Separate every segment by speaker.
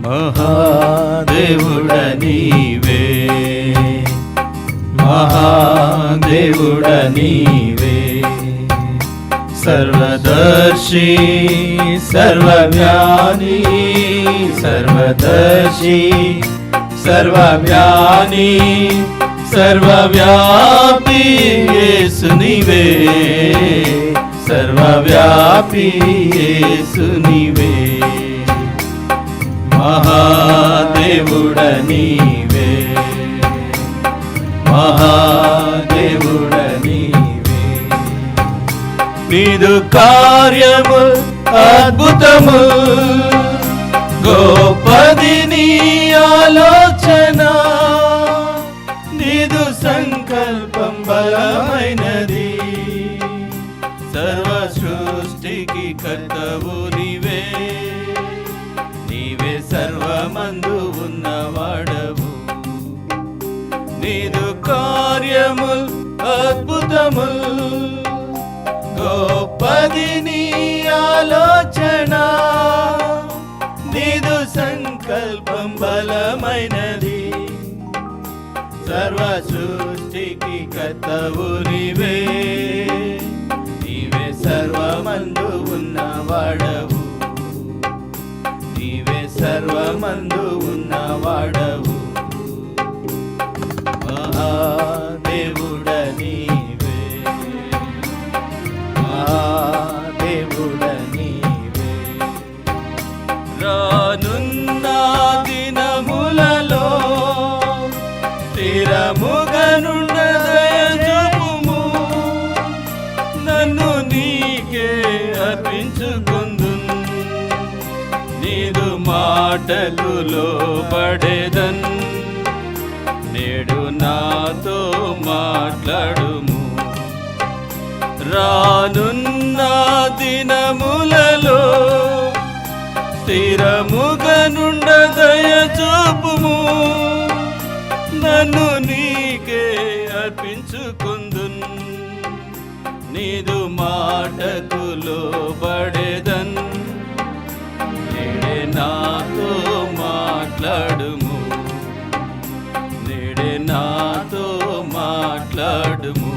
Speaker 1: మహాదేవుడ నీవే, మహాదేవుడ నీవే, సర్వదర్శి సర్వజ్ఞాని, సర్వదర్శి సర్వజ్ఞాని, సర్వవ్యాపి యేసు నీవే, సర్వవ్యాపి యేసు నీవే, మహాదేవుడ నీవే, మహాదేవుడ నీవే. నీదు కార్యము అద్భుతము, గొప్పది నీ ఆలోచన, నీదు సంకల్పం బలమైనది, సర్వ సృష్టికి కర్తవు నీవే, నీవే సర్వమందు ఉన్నవాడవు. నీదు కార్యముల్ అద్భుతముల్, గొప్పది నీ ఆలోచన, నీదు సంకల్పం బలమైనది, సర్వ సృష్టికి కర్తవు నీవే, నీవే సర్వమందు ఉన్నవాడవు, నీవే సర్వమందు ఉన్నవాడవు. మహాదేవుడ నీవే, మహాదేవుడ నీవే, రానున్న దినములలో స్థిరముగనుండ దయచూపుము, నన్ను నీకే అర్పించుకుందున్, నీదు మాటలు లోబడేదన్, నేడు నాతో మాట్లాడుము. రానున్న దినములలో స్థిరముగనుండ దయచూపుము, నన్ను నీకే అర్పించుకుందున్, నీదు మాటకు లోబడేదన్, నేడే నాతో మాట్లాడుము, నేడే నాతో మాట్లాడుము.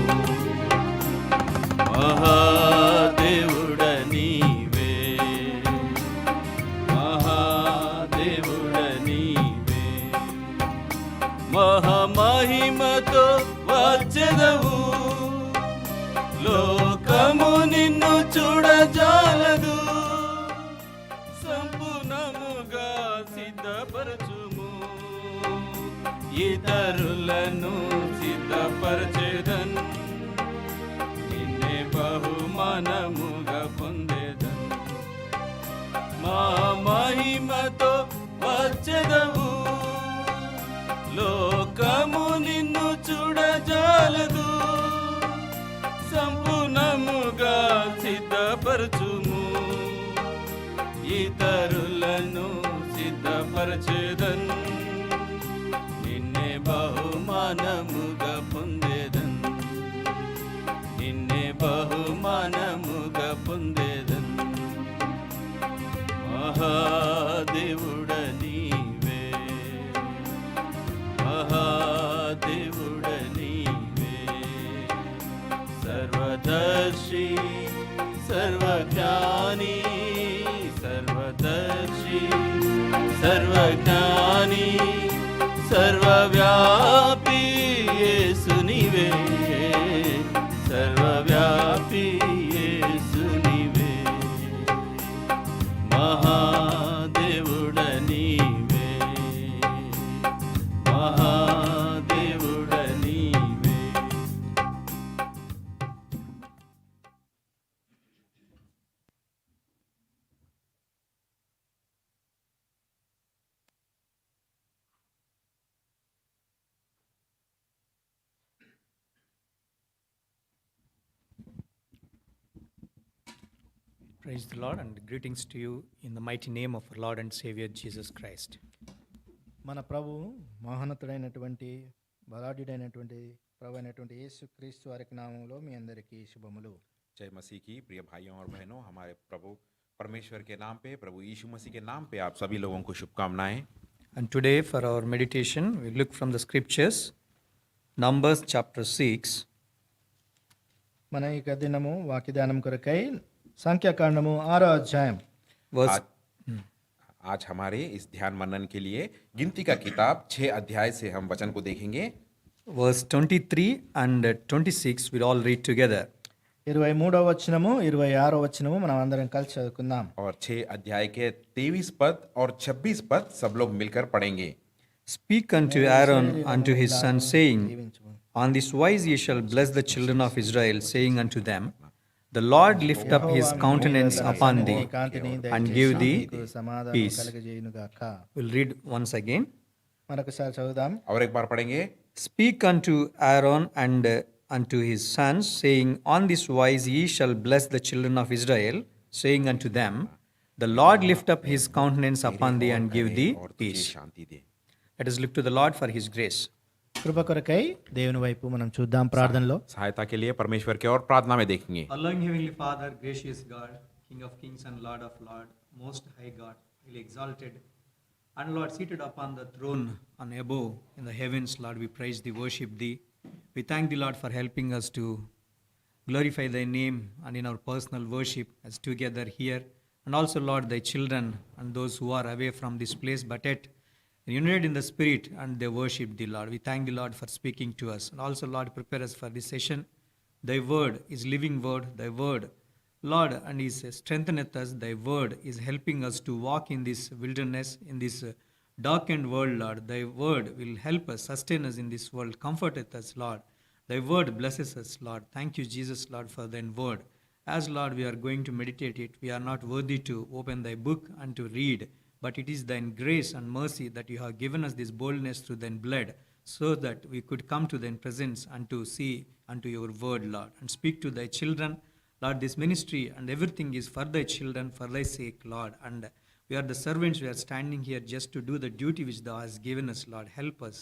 Speaker 1: మహాదేవుడ నీవే, మహాదేవుడ నీవే, మహామహిమతో వచ్చెదవు, లోకము నిన్ను చూడజాలదు, సంపూర్ణముగా సిద్ధపరచుము, ఇతరులను సిద్ధపరచెదన్, నిన్నే బహుమానముగా పొందేదన్. మా మహిమతో వచ్చెదవు, లోకము నిన్ను చూడజాలదు, సంపూర్ణముగా సిద్ధపరచుము, ఇతరులను సిద్ధపరచెదన్, నిన్నే బహుమానముగా పొందేదన్, నిన్నే బహుమానముగా పొందేదన్. మహాదేవుడ నీవే, మహాదేవుడ నీవే, సర్వదర్శి సర్వజ్ఞాని, సర్వదర్శి సర్వజ్ఞాని, సర్వవ్యాపి యేసు నీవే, సర్వవ్యాపి యేసు నీవే, మహాదేవుడ నీవే, మహాదేవుడ నీవే.
Speaker 2: Praise the Lord and greetings to you in the mighty name of our Lord and Savior Jesus Christ.
Speaker 3: మన ప్రభువు మహోన్నతుడైనటువంటి బలాఢ్యుడైనటువంటి ప్రభు అయినటువంటి యేసుక్రీస్తు వారి నామంలో మీ అందరికీ శుభములు.
Speaker 4: जय मसीह की प्रिय भाइयों और बहनों, हमारे प्रभु परमेश्वर के नाम पे, प्रभु यीशु मसीह के नाम पे आप सभी लोगों को शुभकामनाएं।
Speaker 2: And today, for our meditation, we look from the scriptures, Numbers chapter 6,
Speaker 3: మన ఇక దినము వాక్యదానం కొరకై సంఖ్యాకాండము 6వ అధ్యాయం
Speaker 2: verse
Speaker 4: आज हमारे इस ध्यान मनन के लिए गिनती का किताब 6 अध्याय से हम वचन को देखेंगे।
Speaker 2: verse 23 and 26. We'll all read together.
Speaker 3: 23వ వచనము 26వ వచనము మనం అందరం కలిసి చదువుకుందాం.
Speaker 4: और 6 अध्याय के 23 पद और 26 पद सब लोग मिलकर पढ़ेंगे।
Speaker 2: Speak unto Aaron unto his son, saying, On this wise ye shall bless the children of Israel, saying unto them, The Lord lift up his countenance upon thee,
Speaker 3: కాంతిని
Speaker 2: and give
Speaker 3: దయచేసి
Speaker 2: thee
Speaker 3: నీకు సమాధానం
Speaker 2: peace.
Speaker 3: కలుగజేయునుగాక.
Speaker 2: We'll read once again.
Speaker 3: మరొకసారి చదువుదాం.
Speaker 4: और एक बार पढ़ेंगे।
Speaker 2: Speak unto Aaron and unto his sons, saying, On this wise ye shall bless the children of Israel, saying unto them, The Lord lift up his countenance upon thee and give thee
Speaker 4: और तुझे
Speaker 2: peace.
Speaker 4: Shanti they.
Speaker 2: Let us look to the Lord for his grace.
Speaker 3: కృప కొరకై దేవుని వైపు మనం చూద్దాం ప్రార్థనలో.
Speaker 4: सहायता के लिए परमेश्वर के और प्रार्थना में देखेंगे।
Speaker 2: Our loving Heavenly Father, gracious God, King of kings and Lord of lords, most high God, highly exalted, and Lord, seated upon the throne and above in the heavens, Lord, we praise thee, worship thee. We thank thee, Lord, for helping us to glorify thy name and in our personal worship as together here. And also, Lord, thy children and those who are away from this place, but yet united in the spirit and they worship thee, Lord. We thank thee, Lord, for speaking to us. And also, Lord, prepare us for this session. Thy word is living word, thy word, Lord, and is strengtheneth us. Thy word is helping us to walk in this wilderness, in this darkened world, Lord. Thy word will help us, sustain us in this world, comforteth us, Lord. Thy word blesses us, Lord. Thank you, Jesus, Lord, for thy word. As, Lord, we are going to meditate it, we are not worthy to open thy book and to read, but it is thine grace and mercy that you have given us this boldness through thine blood, so that we could come to thine presence and to see unto your word, Lord, and speak to thy children. Lord, this ministry and everything is for thy children, for thy sake, Lord, and we are the servants, we are standing here just to do the duty which thou hast given us, Lord. Help us.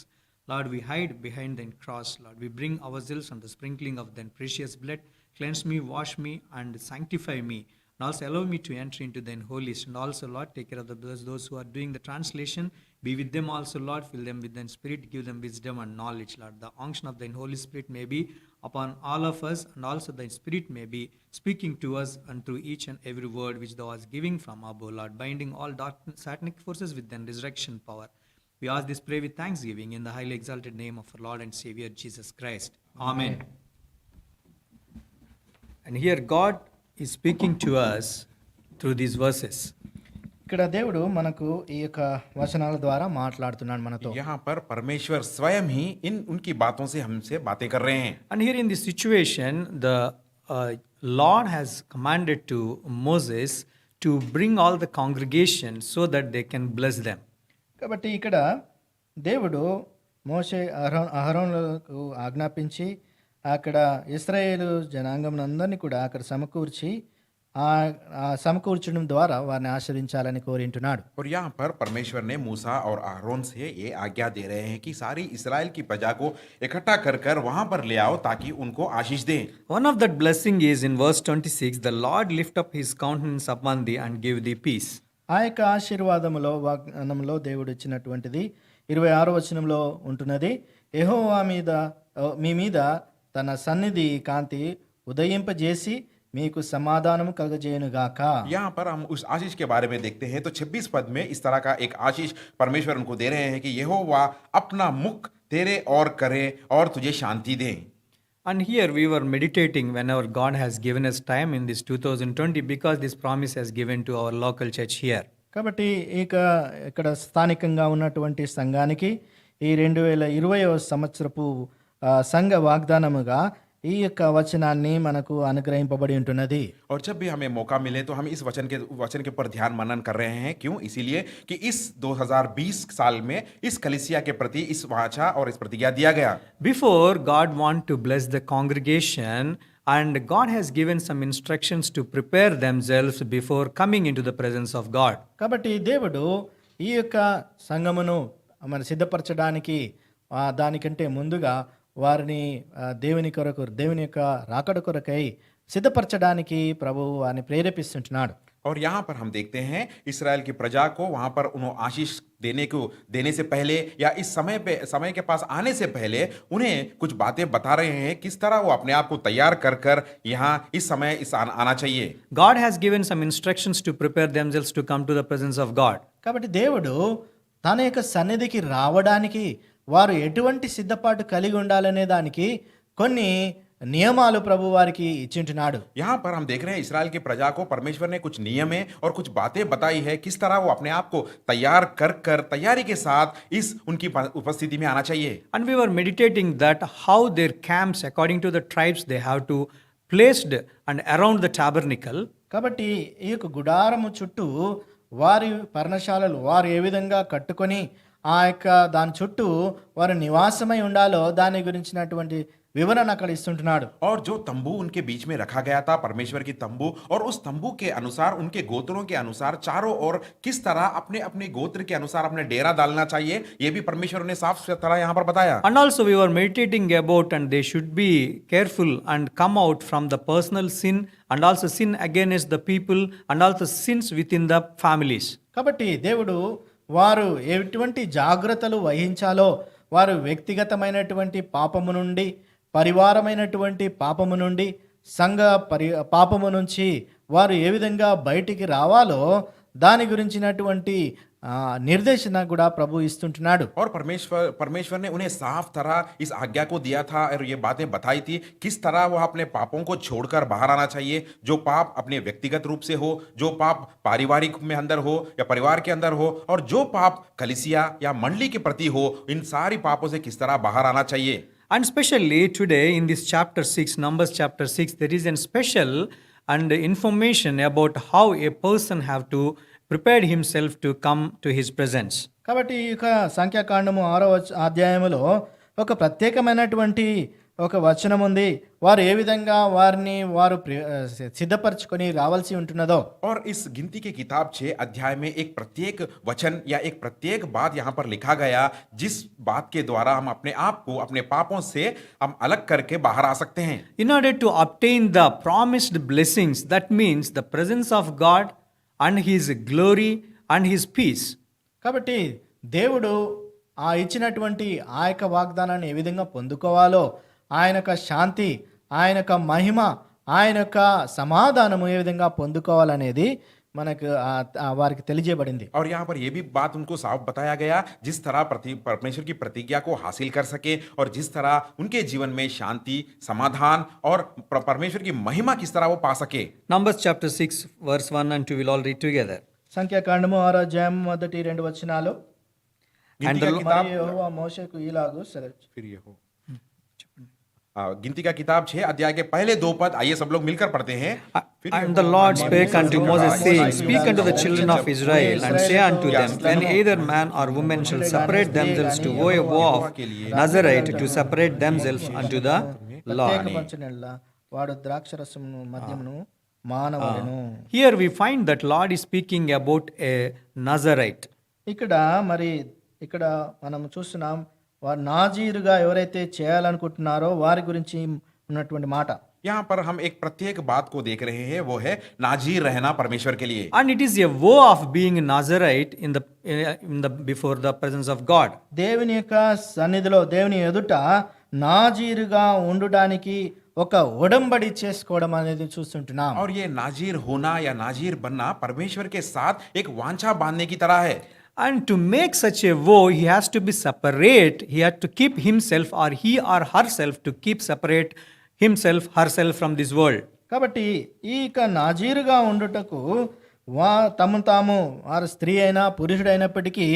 Speaker 2: Lord, we hide behind thine cross, Lord. We bring ourselves on the sprinkling of thine precious blood. Cleanse me, wash me, and sanctify me. And also allow me to enter into thine holiest. And also, Lord, take care of those who are doing the translation. Be with them also, Lord. Fill them with thine spirit. Give them wisdom and knowledge, Lord. The unction of thine Holy Spirit may be upon all of us. And also thine spirit may be speaking to us and through each and every word which thou hast giving from above, Lord. Binding all dark satanic forces with thine resurrection power. We ask this prayer with thanksgiving in the highly exalted name of our Lord and Savior Jesus Christ. Amen. And here God is speaking to us through these verses.
Speaker 3: ఇక్కడ దేవుడు మనకు ఈ యొక్క వచనాల ద్వారా మాట్లాడుతున్నాడు మనతో.
Speaker 4: यहाँ पर परमेश्वर स्वयं ही उनकी बातों से हमसे बातें कर रहे हैं।
Speaker 2: And here in this situation, the Lord has commanded to Moses to bring all the congregation so that they can bless them.
Speaker 3: కాబట్టి ఇక్కడ దేవుడు మోషే అహరోనులకు ఆజ్ఞాపించి అక్కడ ఇశ్రాయేలు జనాంగం అందరినీ కూడా అక్కడ సమకూర్చి సమకూర్చడం ద్వారా వారిని ఆశీర్వదించాలని కోరింటున్నాడు.
Speaker 4: और यहाँ पर परमेश्वर ने मूसा और आरोन से ये आज्ञा दे रहे हैं कि सारी इस्राएल की प्रजा को इकट्ठा कर कर वहां पर ले आओ ताकि उनको आशीष दें।
Speaker 2: One of that blessing is in verse 26, the Lord lift up his countenance upon thee and give thee peace.
Speaker 3: ఆ యొక్క ఆశీర్వాదములో వాగ్దానంలో దేవుడు ఇచ్చినటువంటిది 26వ వచనంలో ఉంటున్నది. యెహోవా మీ మీద తన సన్నిధి కాంతి ఉదయింపజేసి మీకు సమాధానము కలుగజేయునుగాక.
Speaker 4: यहाँ पर हम उस आशीष के बारे में देखते हैं तो 26 पद में इस तरह का एक आशीष परमेश्वर उनको दे रहे हैं कि यहोवा अपना मुख तेरे और करे और तुझे शांति दे।
Speaker 2: And here we were meditating whenever God has given us time in this 2020, because this promise has given to our local church here.
Speaker 3: కాబట్టి ఇక్కడ స్థానికంగా ఉన్నటువంటి సంఘానికి ఈ 2020వ సంవత్సరపు సంఘ వాగ్దానముగా ఈ యొక్క వచనాన్ని మనకు అనుగ్రహింపబడి ఉంటున్నది.
Speaker 4: और जब भी हमें मौका मिले तो हम इस वचन के ऊपर ध्यान मनन कर रहे हैं। क्यों? इसीलिए कि इस 2020 साल में इस कलीसिया के प्रति इस वाचा और इस प्रतिज्ञा दिया गया।
Speaker 2: Before, God want to bless the congregation, and God has given some instructions to prepare themselves before coming into the presence of God.
Speaker 3: కాబట్టి దేవుడు ఈ యొక్క సంఘమును సిద్ధపరచడానికి దానికంటే ముందుగా వారిని దేవుని కొరకు, దేవుని యొక్క రాకడ కొరకై సిద్ధపరచడానికి ప్రభువు వారిని ప్రేరేపిస్తుంటున్నాడు.
Speaker 4: और यहाँ पर हम देखते हैं इस्राएल की प्रजा को वहां पर उन्होंने आशीष देने से पहले या इस समय के पास आने से पहले उन्हें कुछ बातें बता रहे हैं किस तरह वो अपने आप को तैयार कर कर यहाँ इस समय आना चाहिए.
Speaker 2: God has given some instructions to prepare themselves to come to the presence of God.
Speaker 3: కాబట్టి దేవుడు తన యొక్క సన్నిధికి రావడానికి వారు ఎటువంటి సిద్ధపాటు కలిగి ఉండాలనే దానికి కొన్ని నియమాలు ప్రభు వారికి ఇచ్చింటున్నాడు.
Speaker 4: यहाँ पर हम देख रहे हैं इस्राएल की प्रजा को परमेश्वर ने कुछ नियमें और कुछ बातें बताई है किस तरह वो अपने आप को तैयार कर तैयारी के साथ इस उनकी उपस्थिति में आना चाहिए.
Speaker 2: And we were meditating that how their camps according to the tribes they have to placed and around the tabernacle.
Speaker 3: కాబట్టి ఈ యొక్క గుడారము చుట్టూ వారి పర్ణశాలలు వారు ఏ విధంగా కట్టుకొని ఆ యొక్క దాని చుట్టూ వారు నివాసమై ఉండాలో దాని గురించినటువంటి వివరణ అక్కడ ఇస్తుంటున్నాడు.
Speaker 4: और जो तंबू उनके बीच में रखा गया था परमेश्वर की तंबू और उस तंबू के अनुसार उनके गोत्रों के अनुसार चारों ओर किस तरह अपने अपने गोत्र के अनुसार अपने डेरा डालना चाहिए ये भी परमेश्वर ने साफ तरह यहाँ पर बताया.
Speaker 2: And also we were meditating about and they should be careful and come out from the personal sin and also sin against the people and also sins within the families.
Speaker 3: కాబట్టి దేవుడు వారు ఎటువంటి జాగ్రత్తలు వహించాలో వారు వ్యక్తిగతమైనటువంటి పాపము నుండి పరివారమైనటువంటి పాపము నుండి సంఘ పాపము నుంచి వారు ఏ విధంగా బయటికి రావాలో దాని గురించినటువంటి నిర్దేశన కూడా ప్రభు ఇస్తుంటున్నాడు.
Speaker 4: और परमेश्वर ने उन्हें साफ तरह इस आज्ञा को दिया था और ये बातें बताई थी किस तरह वह अपने पापों को छोड़कर बाहर आना चाहिए. जो पाप अपने व्यक्तिगत रूप से हो, जो पाप पारिवारिक में अंदर हो या परिवार के अंदर हो और जो पाप कलीसिया या मंडली के प्रति हो, इन सारी पापों से किस तरह बाहर आना चाहिए.
Speaker 2: And especially today in this chapter 6, Numbers chapter 6, there is a special and information about how a person have to prepare himself to come to his presence.
Speaker 3: కాబట్టి ఇక సంఖ్యాకాండము 6వ అధ్యాయములో ఒక ప్రత్యేకమైనటువంటి ఒక వచనం ఉంది. వారు ఏ విధంగా వారిని వారు సిద్ధపరచుకొని రావాల్సి ఉంటున్నదో.
Speaker 4: और इस गिनती के किताब 6 अध्याय में एक प्रत्येक वचन या एक प्रत्येक बात यहाँ पर लिखा गया जिस बात के द्वारा हम अपने आप को अपने पापों से हम अलग करके बाहर आ सकते हैं.
Speaker 2: In order to obtain the promised blessings, that means the presence of God and his glory and his peace.
Speaker 3: కాబట్టి దేవుడు ఆ ఇచ్చినటువంటి ఆ యొక్క వాగ్దానాన్ని ఏ విధంగా పొందుకోవాలో ఆయన యొక్క శాంతి ఆయన యొక్క మహిమ ఆయన యొక్క సమాధానము ఏ విధంగా పొందుకోవాలనేది మనకు వారికి తెలియజేయబడింది.
Speaker 4: और यहाँ पर यह भी बात उनको साफ बताया गया जिस तरह परमेश्वर की प्रतिज्ञा को हासिल कर सके और जिस तरह उनके जीवन में शांति समाधान और परमेश्वर की महिमा किस तरह वो पा सके.
Speaker 2: Numbers chapter 6 verse 1 and 2 will all read together.
Speaker 3: సంఖ్యాకాండము 6వ అధ్యాయం మొదటి 2 వచనాలు.
Speaker 4: गिनती का किताब
Speaker 3: మరియు యెహోవా మోషేకు ఇలాగు సెలవు.
Speaker 4: फिर ये हो गिनती का किताब 6 अध्याय के पहले 2 पद आइए सब लोग मिलकर पढ़ते हैं.
Speaker 2: And the Lord spake unto Moses, saying, Speak unto the children of Israel, and say unto them, When either man or woman shall separate themselves to vow a vow of Nazarite, to separate themselves unto the Lord.
Speaker 3: ప్రత్యేకపరచునెడల వాడు ద్రాక్షరసమును మద్యమును మానవలెను.
Speaker 2: Here we find that Lord is speaking about a Nazarite.
Speaker 3: ఇక్కడ మనం చూస్తున్నాం వారు నాజీరుగా ఎవరైతే చేయాలనుకుంటున్నారో వారి గురించి ఉన్నటువంటి మాట.
Speaker 4: यहाँ पर हम एक प्रत्येक बात को देख रहे हैं वो है नाजीर रहना परमेश्वर के लिए.
Speaker 2: And it is a vow of being a Nazarite in the before the presence of God.
Speaker 3: దేవుని యొక్క సన్నిధిలో దేవుని ఎదుట నాజీరుగా ఉండడానికి ఒక ఒడంబడి చేసుకోవడం అనేది చూస్తుంటున్నాం.
Speaker 4: और ये नाजीर होना या नाजीर बनना परमेश्वर के साथ एक वांछा बांधने की तरह है.
Speaker 2: And to make such a vow, he has to be separate. He had to keep himself or he or herself to keep separate herself from this world.
Speaker 3: కాబట్టి ఈ నాజీరుగా ఉండుటకు తమను తాము వారు స్త్రీ అయినా పురుషుడైనప్పటికీ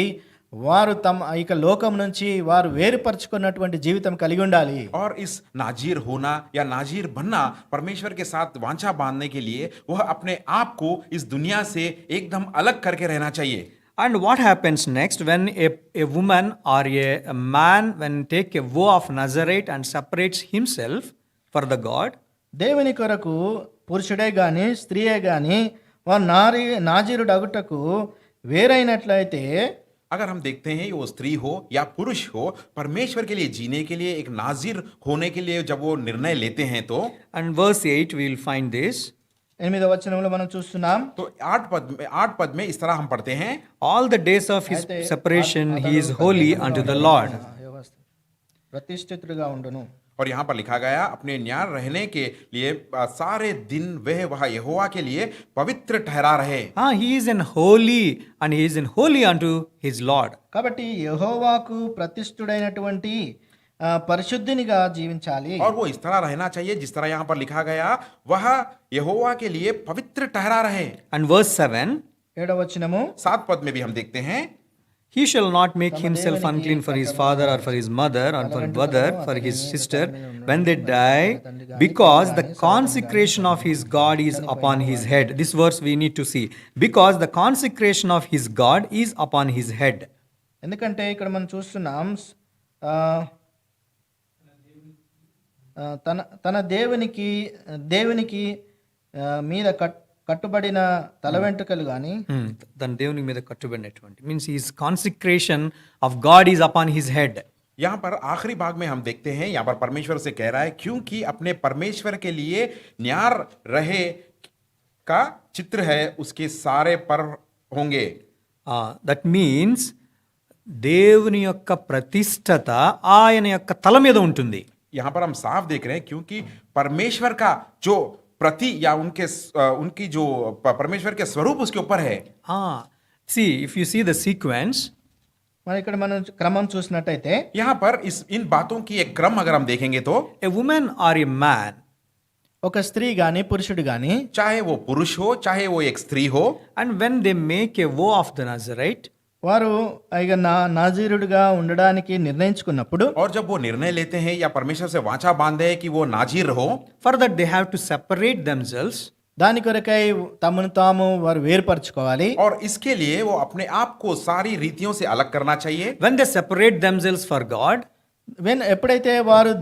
Speaker 3: వారు తమ లోకం నుంచి వారు వేరుపరచుకున్నటువంటి జీవితం కలిగి ఉండాలి.
Speaker 4: और इस नाजीर होना या नाजीर बनना परमेश्वर के साथ वांछा बांधने के लिए वह अपने आप को इस दुनिया से एकदम अलग करके रहना चाहिए.
Speaker 2: And what happens next when a woman or a man when take a vow of Nazarite and separates himself for the God?
Speaker 3: దేవుని కొరకు పురుషుడే గాని స్త్రీయే గాని వారు నాజీరుడు అగుటకు వేరైనట్లయితే
Speaker 4: अगर हम देखते हैं वो स्त्री हो या पुरुष हो परमेश्वर के लिए जीने के लिए एक नाजीर होने के लिए जब वो निर्णय लेते हैं तो
Speaker 2: and verse 8 we will find this.
Speaker 3: 8వ వచనంలో మనం చూస్తున్నాం.
Speaker 4: तो 8 पद में इस तरह हम पढ़ते हैं,
Speaker 2: All the days of his separation he is holy unto the Lord.
Speaker 3: ప్రతిష్ఠితుడుగా ఉండును.
Speaker 4: और यहाँ पर लिखा गया अपने न्याय रहने के लिए सारे दिन वह यहोवा के लिए पवित्र ठहरा रहे.
Speaker 2: He is in holy and he is in holy unto his Lord.
Speaker 3: కాబట్టి యెహోవాకు ప్రతిష్ఠుడైనటువంటి పరిశుద్ధినిగా జీవించాలి.
Speaker 4: और वो इस तरह रहना चाहिए जिस तरह यहाँ पर लिखा गया, वह यहोवा के लिए पवित्र ठहरा रहे.
Speaker 2: And verse 7,
Speaker 3: 7వ వచనము,
Speaker 4: 7 पद में भी हम देखते हैं,
Speaker 2: he shall not make himself unclean for his father or for his mother or for brother, for his sister, when they die, because the consecration of his God is upon his head. This verse we need to see. Because the consecration of his God is upon his head.
Speaker 3: ఎందుకంటే ఇక్కడ మనం చూస్తున్నాం తన దేవునికి మీద కట్టుబడిన తల వెంట్రుకలు గాని
Speaker 2: తన దేవుని మీద కట్టుబడినటువంటి means his consecration of God is upon his head.
Speaker 4: यहाँ पर आखिरी भाग में हम देखते हैं, यहाँ पर परमेश्वर से कह रहा है, क्योंकि अपने परमेश्वर के लिए न्यार रहे का चित्र है उसके सारे पर होंगे.
Speaker 2: That means దేవుని యొక్క ప్రతిష్టత ఆయన యొక్క తల మీద ఉంటుంది.
Speaker 4: यहाँ पर हम साफ देख रहे हैं, क्योंकि परमेश्वर का जो प्रति या उनकी जो परमेश्वर के स्वरूप उसके ऊपर है.
Speaker 2: See, if you see the sequence,
Speaker 3: మరి ఇక్కడ మనం క్రమం చూసినట్టయితే
Speaker 4: यहाँ पर इन बातों की एक क्रम अगर हम देखेंगे तो,
Speaker 2: a woman or a man,
Speaker 3: ఒక స్త్రీ గాని పురుషుడు గాని,
Speaker 4: चाहे वो पुरुष हो चाहे वो एक स्त्री हो,
Speaker 2: and when they make a vow of the Nazarite,
Speaker 3: వారు ఇక నాజీరుడిగా ఉండడానికి నిర్ణయించుకున్నప్పుడు,
Speaker 4: और जब वो निर्णय लेते हैं या परमेश्वर से वाचा बांधे हैं कि वो नाजीर हो,
Speaker 2: for that they have to separate themselves,
Speaker 3: దాని కొరకై తమను తాము వారు వేరుపరచుకోవాలి.
Speaker 4: और इसके लिए वो अपने आप को सारी रीतियों से अलग करना चाहिए.
Speaker 2: when they separate themselves for God,
Speaker 3: ఎప్పుడైతే వారు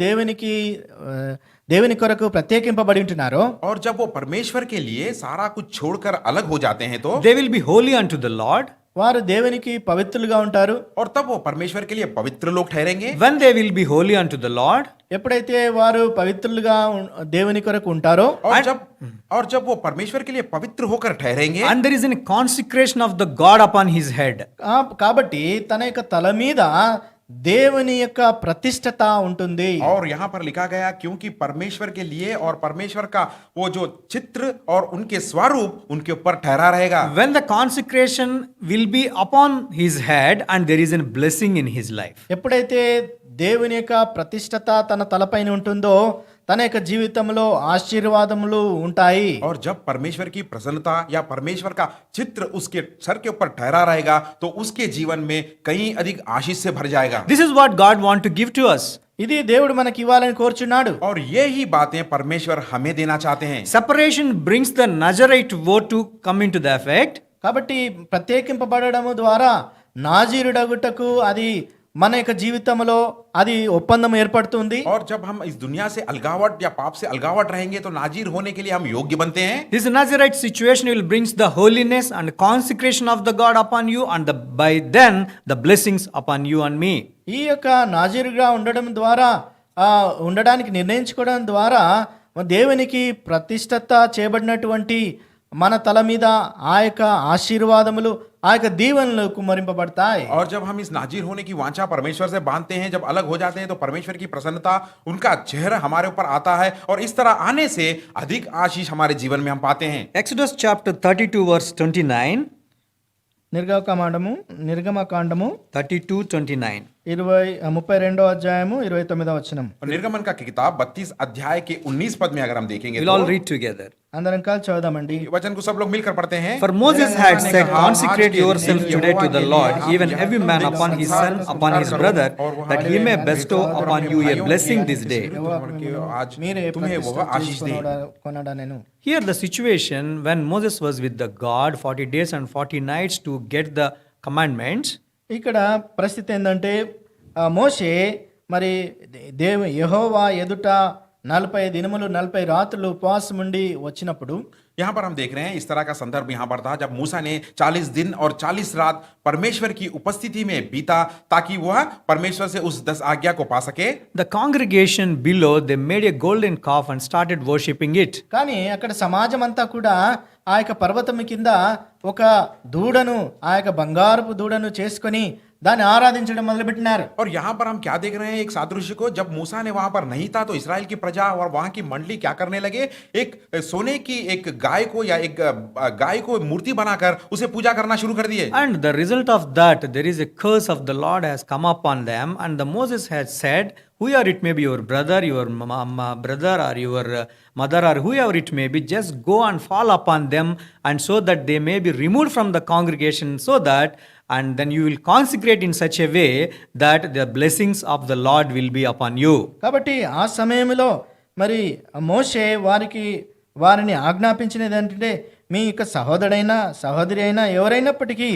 Speaker 3: దేవుని కొరకు ప్రత్యేకింపబడి ఉంటున్నారో,
Speaker 4: और जब वो परमेश्वर के लिए सारा कुछ छोड़कर अलग हो जाते हैं तो
Speaker 2: they will be holy unto the Lord.
Speaker 3: వారు దేవునికి పవిత్రులుగా ఉంటారు.
Speaker 4: और तब वो परमेश्वर के लिए पवित्र लोग ठहरेंगे.
Speaker 2: when they will be holy unto the Lord,
Speaker 3: ఎప్పుడైతే వారు పవిత్రులుగా దేవుని కొరకు ఉంటారో,
Speaker 4: और जब वो परमेश्वर के लिए पवित्र होकर ठहरेंगे,
Speaker 2: and there is a consecration of the God upon his head,
Speaker 3: కాబట్టి తన యొక్క తల మీద దేవుని యొక్క ప్రతిష్టత ఉంటుంది.
Speaker 4: और यहाँ पर लिखा गया, क्योंकि परमेश्वर के लिए और परमेश्वर का वो जो चित्र और उनके स्वरूप उनके ऊपर ठहरा रहेगा.
Speaker 2: when the consecration will be upon his head and there is a blessing in his life.
Speaker 3: ఎప్పుడైతే దేవుని యొక్క ప్రతిష్టత తన తలపైన ఉంటుందో, తన యొక్క జీవితంలో ఆశీర్వాదములు ఉంటాయి.
Speaker 4: और जब परमेश्वर की प्रसन्नता या परमेश्वर का चित्र उसके सर के ऊपर ठहरा रहेगा तो उसके जीवन में कहीं अधिक आशीष से भर जाएगा.
Speaker 2: This is what God want to give to us.
Speaker 3: ఇది దేవుడు మనకి ఇవ్వాలని కోరుచున్నాడు.
Speaker 4: और ये ही बातें परमेश्वर हमें देना चाहते हैं.
Speaker 2: Separation brings the Nazarite vow to come into the effect.
Speaker 3: కాబట్టి ప్రత్యేకింపబడము ద్వారా నాజీరుడగుటకు అది మన యొక్క జీవితంలో అది ఒప్పందం ఏర్పడుతుంది.
Speaker 4: और जब हम इस दुनिया से अलगावट या पाप से अलगावट रहेंगे तो नाजीर होने के लिए हम योग्य बनते हैं.
Speaker 2: This Nazarite situation will brings the holiness and consecration of the God upon you, and by then the blessings upon you and me.
Speaker 3: ఈ యొక్క నాజీరుగా ఉండడం ద్వారా ఉండడానికి నిర్ణయించుకోవడం ద్వారా దేవునికి ప్రతిష్టత చేయబడినటువంటి మన తల మీద ఆ యొక్క ఆశీర్వాదములు, ఆ యొక్క దీవెనలు కుమ్మరింపబడతాయి.
Speaker 4: और जब हम इस नाजीर होने की वांछा परमेश्वर से बांधते हैं, जब अलग हो जाते हैं तो परमेश्वर की प्रसन्नता, उनका चेहरा हमारे ऊपर आता है और इस तरह आने से अधिक आशीष हमारे जीवन में हम पाते हैं.
Speaker 2: Exodus chapter 32 verse 29.
Speaker 3: నిర్గమకాండము
Speaker 2: 32:29.
Speaker 3: 32వ అధ్యాయము 29వ వచనం.
Speaker 4: और निर्गमन का किताब 32 अध्याय के 19 पद में अगर हम देखेंगे
Speaker 2: We'll all read together.
Speaker 3: అందరం కలిసి చదువుదామండి.
Speaker 4: वचन को सब लोग मिलकर पढ़ते हैं.
Speaker 2: For Moses had said, consecrate yourself today to the Lord, even every man upon his son, upon his brother, that he may bestow upon you a blessing this day.
Speaker 4: आज तुम्हें वो आशीष दे.
Speaker 3: కొనడా నేను.
Speaker 2: Here the situation when Moses was with the God 40 days and 40 nights to get the commandments.
Speaker 3: ఇక్కడ పరిస్థితి ఏంటంటే మోషే మరి యెహోవా ఎదుట 40 దినములు 40 రాత్రులు ఉపవాసం ఉండి వచ్చినప్పుడు
Speaker 4: यहाँ पर हम देख रहे हैं इस तरह का संदर्भ यहाँ पर था जब मूसा ने 40 दिन और 40 रात परमेश्वर की उपस्थिति में बीता ताकि वह परमेश्वर से उस 10 आज्ञा को पा सके।
Speaker 2: The congregation below, they made a golden calf and started worshipping it.
Speaker 3: కానీ అక్కడ సమాజం అంతా కూడా ఆ యొక్క పర్వతం కింద ఒక దూడను ఆ యొక్క బంగారపు దూడను చేసుకొని దాన్ని ఆరాధించడం మొదలుపెట్టినారు.
Speaker 4: और यहाँ पर हम क्या देख रहे हैं एक सादृश्य को, जब मूसा ने वहां पर नहीं था तो इसराइल की प्रजा और वहां की मंडली क्या करने लगे, एक सोने की एक गाय को या एक गाय को मूर्ति बनाकर उसे पूजा करना शुरू कर दिए।
Speaker 2: And the result of that, there is a curse of the Lord has come upon them, and the Moses has said, whoever it may be, your brother, your brother, or your mother, or whoever it may be, just go and fall upon them, and so that they may be removed from the congregation, so that, and then you will consecrate in such a way that the blessings of the Lord will be upon you.
Speaker 3: కాబట్టి ఆ సమయంలో మరి మోషే వారిని ఆజ్ఞాపించినది ఏంటంటే, మీ యొక్క సహోదరుడైనా సహోదరి అయినా ఎవరైనప్పటికీ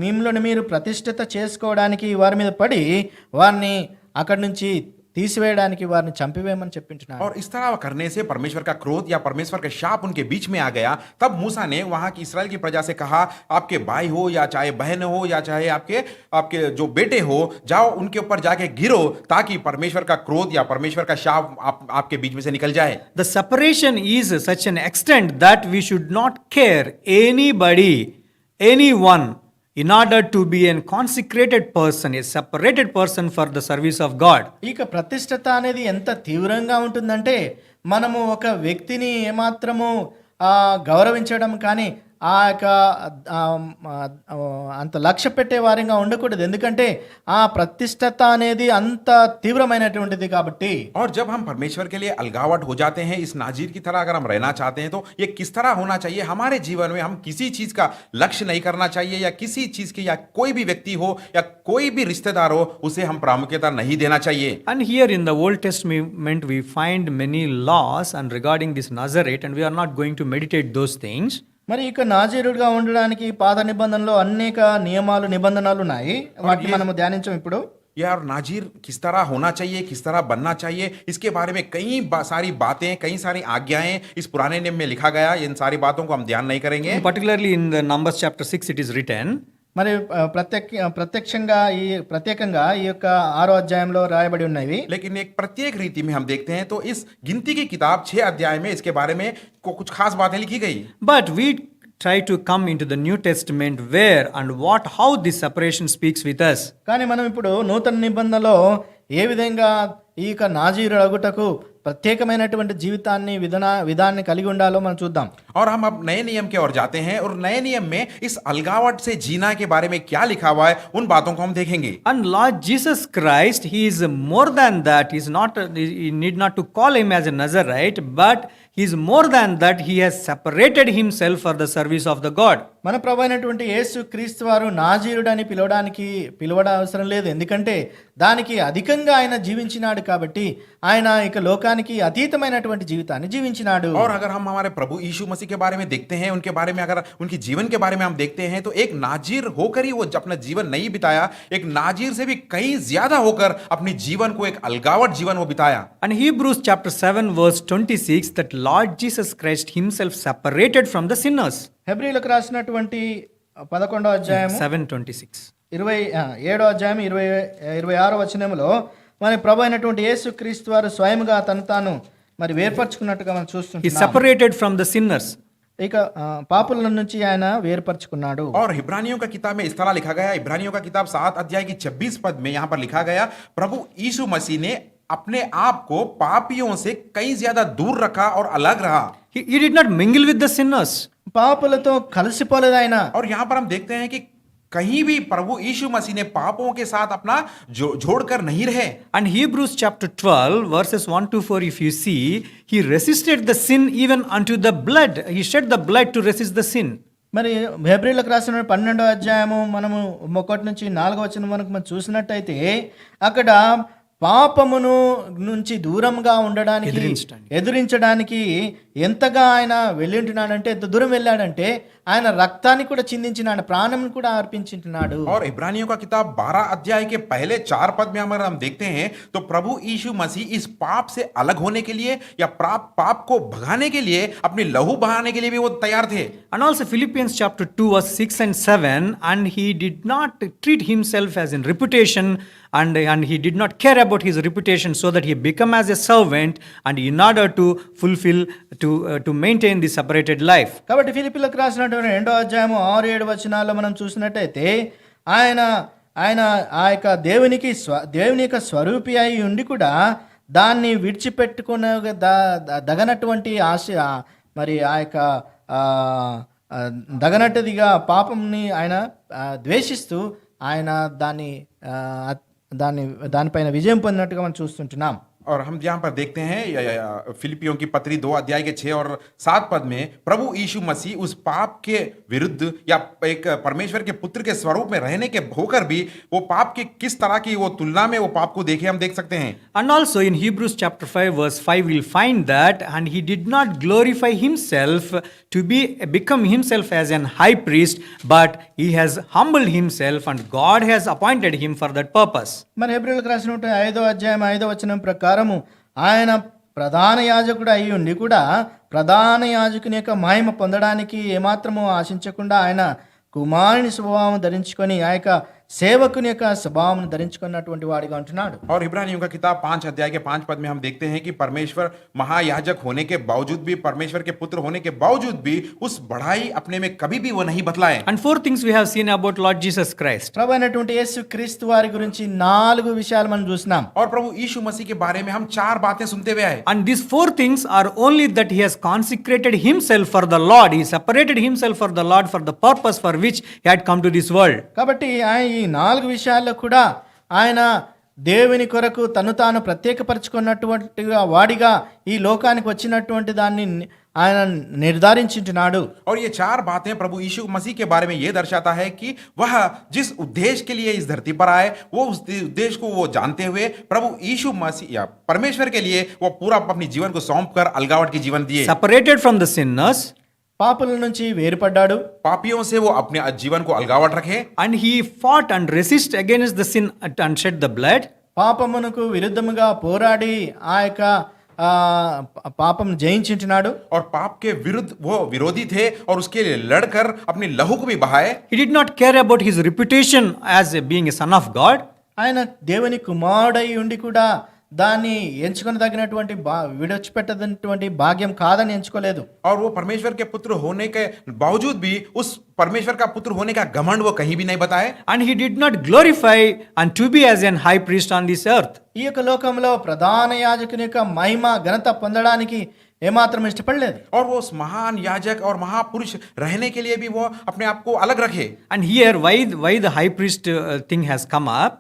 Speaker 3: మిమ్మల్ని మీరు ప్రతిష్ఠిత చేసుకోవడానికి వారి మీద పడి వారిని అక్కడి నుంచి తీసివేయడానికి వారిని చంపివేయమని చెప్పింటున్నారు.
Speaker 4: और इस तरह करने से परमेश्वर का क्रोध या परमेश्वर का शाप उनके बीच में आ गया। तब मूसा ने वहां की इस्राएल की प्रजा से कहा, आपके भाई हो या चाहे बहन हो या चाहे आपके जो बेटे हो, जाओ उनके ऊपर जाके गिरो ताकि परमेश्वर का क्रोध या परमेश्वर का शाप आपके बीच में से निकल जाए।
Speaker 2: The separation is such an extent that we should not care anybody, anyone, in order to be a consecrated person, a separated person for the service of God.
Speaker 3: ఇక ప్రతిష్ఠత అనేది ఎంత తీవ్రంగా ఉంటుందంటే, మనము ఒక వ్యక్తిని ఏమాత్రము గౌరవించడం కానీ ఆ యొక్క అంత లక్ష్య పెట్టే వారిగా ఉండకూడదు. ఎందుకంటే ఆ ప్రతిష్ఠత అనేది అంత తీవ్రమైనటువంటిది కాబట్టి.
Speaker 4: और जब हम परमेश्वर के लिए अलगावट हो जाते हैं इस नाजीर की तरह, अगर हम रहना चाहते हैं तो ये किस तरह होना चाहिए हमारे जीवन में। हम किसी चीज का लक्ष्य नहीं करना चाहिए, या किसी चीज की, या कोई भी व्यक्ति हो या कोई भी रिश्तेदार हो, उसे हम प्रामुख्यता नहीं देना चाहिए।
Speaker 2: And here in the Old Testament we find many laws and regarding this Nazarite, and we are not going to meditate those things.
Speaker 3: మరి ఇక నాజీరుడిగా ఉండడానికి పాత నిబంధనలో అనేక నియమాలు నిబంధనలు ఉన్నాయి, వాటిని మనము ధ్యానించాం ఇప్పుడు.
Speaker 4: यार नाजीर किस तरह होना चाहिए, किस तरह बनना चाहिए, इसके बारे में कई सारी बातें, कई सारी आज्ञाएं इस पुराने नियम में लिखा गया। इन सारी बातों को हम ध्यान नहीं करेंगे।
Speaker 2: Particularly in the Numbers chapter 6 it is written.
Speaker 3: మరి ప్రత్యేకంగా ఈ యొక్క 6వ అధ్యాయంలో రాయబడి ఉన్నవి.
Speaker 4: लेकिन एक प्रत्येक रीति में हम देखते हैं तो इस गिनती की किताब 6 अध्याय में इसके बारे में कुछ खास बातें लिखी गई।
Speaker 2: But we try to come into the New Testament where and how this separation speaks with us.
Speaker 3: కానీ మనం ఇప్పుడు నూతన నిబంధనలో ఏ విధంగా ఈ యొక్క నాజీరు అగుటకు ప్రత్యేకమైనటువంటి జీవితాన్ని విధాన్ని కలిగి ఉండాలో మనం చూద్దాం.
Speaker 4: और हम अब नए नियम की ओर जाते हैं, और नए नियम में इस अलगावट से जीना के बारे में क्या लिखा हुआ है उन बातों को हम देखेंगे।
Speaker 2: And Lord Jesus Christ, he is more than that. He is not, he need not to call him as a Nazarite, but he is more than that. He has separated himself for the service of the God.
Speaker 3: మన ప్రభు అయినటువంటి యేసు క్రీస్తు వారు నాజీరుడని పిలవడం అవసరం లేదు, ఎందుకంటే దానికి అధికంగా ఆయన జీవించినాడు కాబట్టి ఆయన ఇక లోకానికి అతీతమైనటువంటి జీవితాన్ని జీవించినాడు.
Speaker 4: और अगर हम हमारे प्रभु यीशु मसीह के बारे में देखते हैं, उनके बारे में अगर उनकी जीवन के बारे में हम देखते हैं, तो एक नाजीर होकर ही वो अपना जीवन नहीं बिताया, एक नाजीर से भी कहीं ज्यादा होकर अपने जीवन को एक अलगावट जीवन वो बिताया।
Speaker 2: And Hebrews chapter 7 verse 26 that Lord Jesus Christ himself separated from the sinners.
Speaker 3: హెబ్రీయులకు రాసినటువంటి 11వ అధ్యాయము
Speaker 2: 7:26.
Speaker 3: 27వ అధ్యాయం 26వ వచనములో మరి ప్రభు అయినటువంటి యేసు క్రీస్తు వారు స్వయంగా తాను మరి వేర్పరచుకున్నట్టుగా మనం
Speaker 2: He
Speaker 3: చూస్తున్నాం.
Speaker 2: separated from the sinners.
Speaker 3: ఇక పాపుల నుంచి ఆయన వేర్పరచుకున్నాడు.
Speaker 4: और इब्रानियों का किताब में इस तरह लिखा गया, इब्रानियों का किताब 7 अध्याय की 26 पद में यहाँ पर लिखा गया, प्रभु यीशु मसीह ने अपने आप को पापियों से कहीं ज्यादा दूर रखा और अलग रहा।
Speaker 2: He did not mingle with the sinners.
Speaker 3: పాపులతో కలిసిపోలేదు ఆయన.
Speaker 4: और यहाँ पर हम देखते हैं कि कहीं भी प्रभु यीशु मसीह ने पापों के साथ अपना जोड़कर नहीं रहे।
Speaker 2: And Hebrews chapter 12 verses 1 to 4, if you see, he resisted the sin even unto the blood. He shed the blood to resist the sin.
Speaker 3: మరి హెబ్రీయులకు రాసిన 12వ అధ్యాయము మనము 1 నుంచి 4వ వచనం వరకు మనం చూసినట్టయితే అక్కడ పాపమును నుంచి దూరంగా ఉండడానికి ఎదిరించడానికి ఎంతగా ఆయన వెళ్ళింటున్నాడంటే, ఎంత దూరం వెళ్ళాడంటే ఆయన రక్తాన్ని కూడా చిందించిన, ఆయన ప్రాణం కూడా అర్పించుంటున్నాడు.
Speaker 4: और इब्रानियों का किताब 12 अध्याय के पहले 4 पद में अगर हम देखते हैं तो प्रभु यीशु मसीह इस पाप से अलग होने के लिए या पाप को भगाने के लिए अपनी लहू बहाने के लिए भी वो तैयार थे.
Speaker 2: And also Philippians chapter 2 verse 6 and 7, and he did not treat himself as in reputation, and he did not care about his reputation, so that he become as a servant, and in order to fulfill to maintain the separated life.
Speaker 3: కాబట్టి ఫిలిప్పీలకు రాసినటువంటి 2వ అధ్యాయము 6-7 వచనాల్లో మనం చూసినట్టయితే ఆయన ఆ యొక్క దేవుని యొక్క స్వరూపి అయి ఉండి కూడా దాన్ని విడిచిపెట్టుకునే దగనటువంటి ఆశ, మరి ఆ యొక్క దగనట్టుదిగా పాపంని ఆయన ద్వేషిస్తూ ఆయన దానిపైన విజయం పొందినట్టుగా మనం చూస్తుంటున్నాం.
Speaker 4: और हम यहाँ पर देखते हैं फिलिपियों की पत्री 2 अध्याय के 6 और 7 पद में प्रभु यीशु मसीह उस पाप के विरुद्ध या एक परमेश्वर के पुत्र के स्वरूप में रहने के होकर भी वो पाप की किस तरह की वो तुलना में वो पाप को देखे हम देख सकते हैं.
Speaker 2: And also in Hebrews chapter 5 verse 5 we'll find that, and he did not glorify himself to become himself as an high priest, but he has humbled himself, and God has appointed him for that purpose.
Speaker 3: మన హెబ్రీయులకు రాసినటువంటి 5వ అధ్యాయం 5వ వచనం ప్రకారము ఆయన ప్రధాన యాజకుడు అయి ఉండి కూడా ప్రధాన యాజకుని యొక్క మహిమ పొందడానికి ఏమాత్రము ఆశించకుండా ఆయన కుమారుని స్వభావం ధరించుకొని ఆ యొక్క సేవకుని యొక్క స్వభావం ధరించుకున్నటువంటి వాడిగా ఉంటున్నాడు.
Speaker 4: और इब्रानियों का किताब 5 अध्याय के 5 पद में हम देखते हैं कि परमेश्वर महायाजक होने के बावजूद भी, परमेश्वर के पुत्र होने के बावजूद भी उस बढ़ाई अपने में कभी भी वो नहीं बतलाए.
Speaker 2: And 4 things we have seen about Lord Jesus Christ.
Speaker 3: ప్రభు అయినటువంటి యేసు క్రీస్తు వారి గురించి 4 విషయాలు మనం చూసినాం.
Speaker 4: और प्रभु यीशु मसीह के बारे में हम 4 बातें सुनते हुए आए.
Speaker 2: And these 4 things are only that he has consecrated himself for the Lord. He separated himself for the Lord for the purpose for which he had come to this world.
Speaker 3: కాబట్టి ఆయన ఈ 4 విషయాల్లో కూడా ఆయన దేవుని కొరకు తాను ప్రత్యేకపరచుకున్నటువంటి వాడిగా ఈ లోకానికి వచ్చినటువంటి దాన్ని ఆయన నిర్ధారించుంటున్నాడు.
Speaker 4: और ये 4 बातें प्रभु यीशु मसीह के बारे में ये दर्शाता है कि वह जिस उद्देश्य के लिए इस धरती पर आए वो उस उद्देश्य को वो जानते हुए प्रभु यीशु मसीह या परमेश्वर के लिए वो पूरा अपनी जीवन को सौंप कर अलगावट की जीवन दिए.
Speaker 2: Separated from the sinners,
Speaker 3: పాపుల నుంచి వేరుపడ్డాడు,
Speaker 4: पापियों से वो अपने जीवन को अलगावट रखे.
Speaker 2: and he fought and resist against the sin and shed the blood.
Speaker 3: పాపమునకు విరుద్ధముగా పోరాడి ఆ యొక్క పాపం జయించుంటున్నాడు.
Speaker 4: और पाप के विरुद्ध वो विरोधी थे और उसके लिए लड़कर अपनी लहू को भी बहाए.
Speaker 2: He did not care about his reputation as being a son of God.
Speaker 3: ఆయన దేవుని కుమారుడై ఉండి కూడా దాన్ని ఎంచుకొని తగినటువంటి విడిచిపెట్టదటువంటి భాగ్యం కాదని ఎంచుకోలేదు.
Speaker 4: और वो परमेश्वर के पुत्र होने के बावजूद भी उस परमेश्वर का पुत्र होने का घमंड वो कहीं भी नहीं बताए.
Speaker 2: And he did not glorify and to be as an high priest on this earth.
Speaker 3: ఈ యొక్క లోకంలో ప్రధాన యాజకుని యొక్క మహిమ ఘనత పొందడానికి ఏమాత్రం ఇష్టపడలేదు.
Speaker 4: और वो उस महान याजक और महापुरुष रहने के लिए भी वो अपने आप को अलग रखे.
Speaker 2: And here why the high priest thing has come up?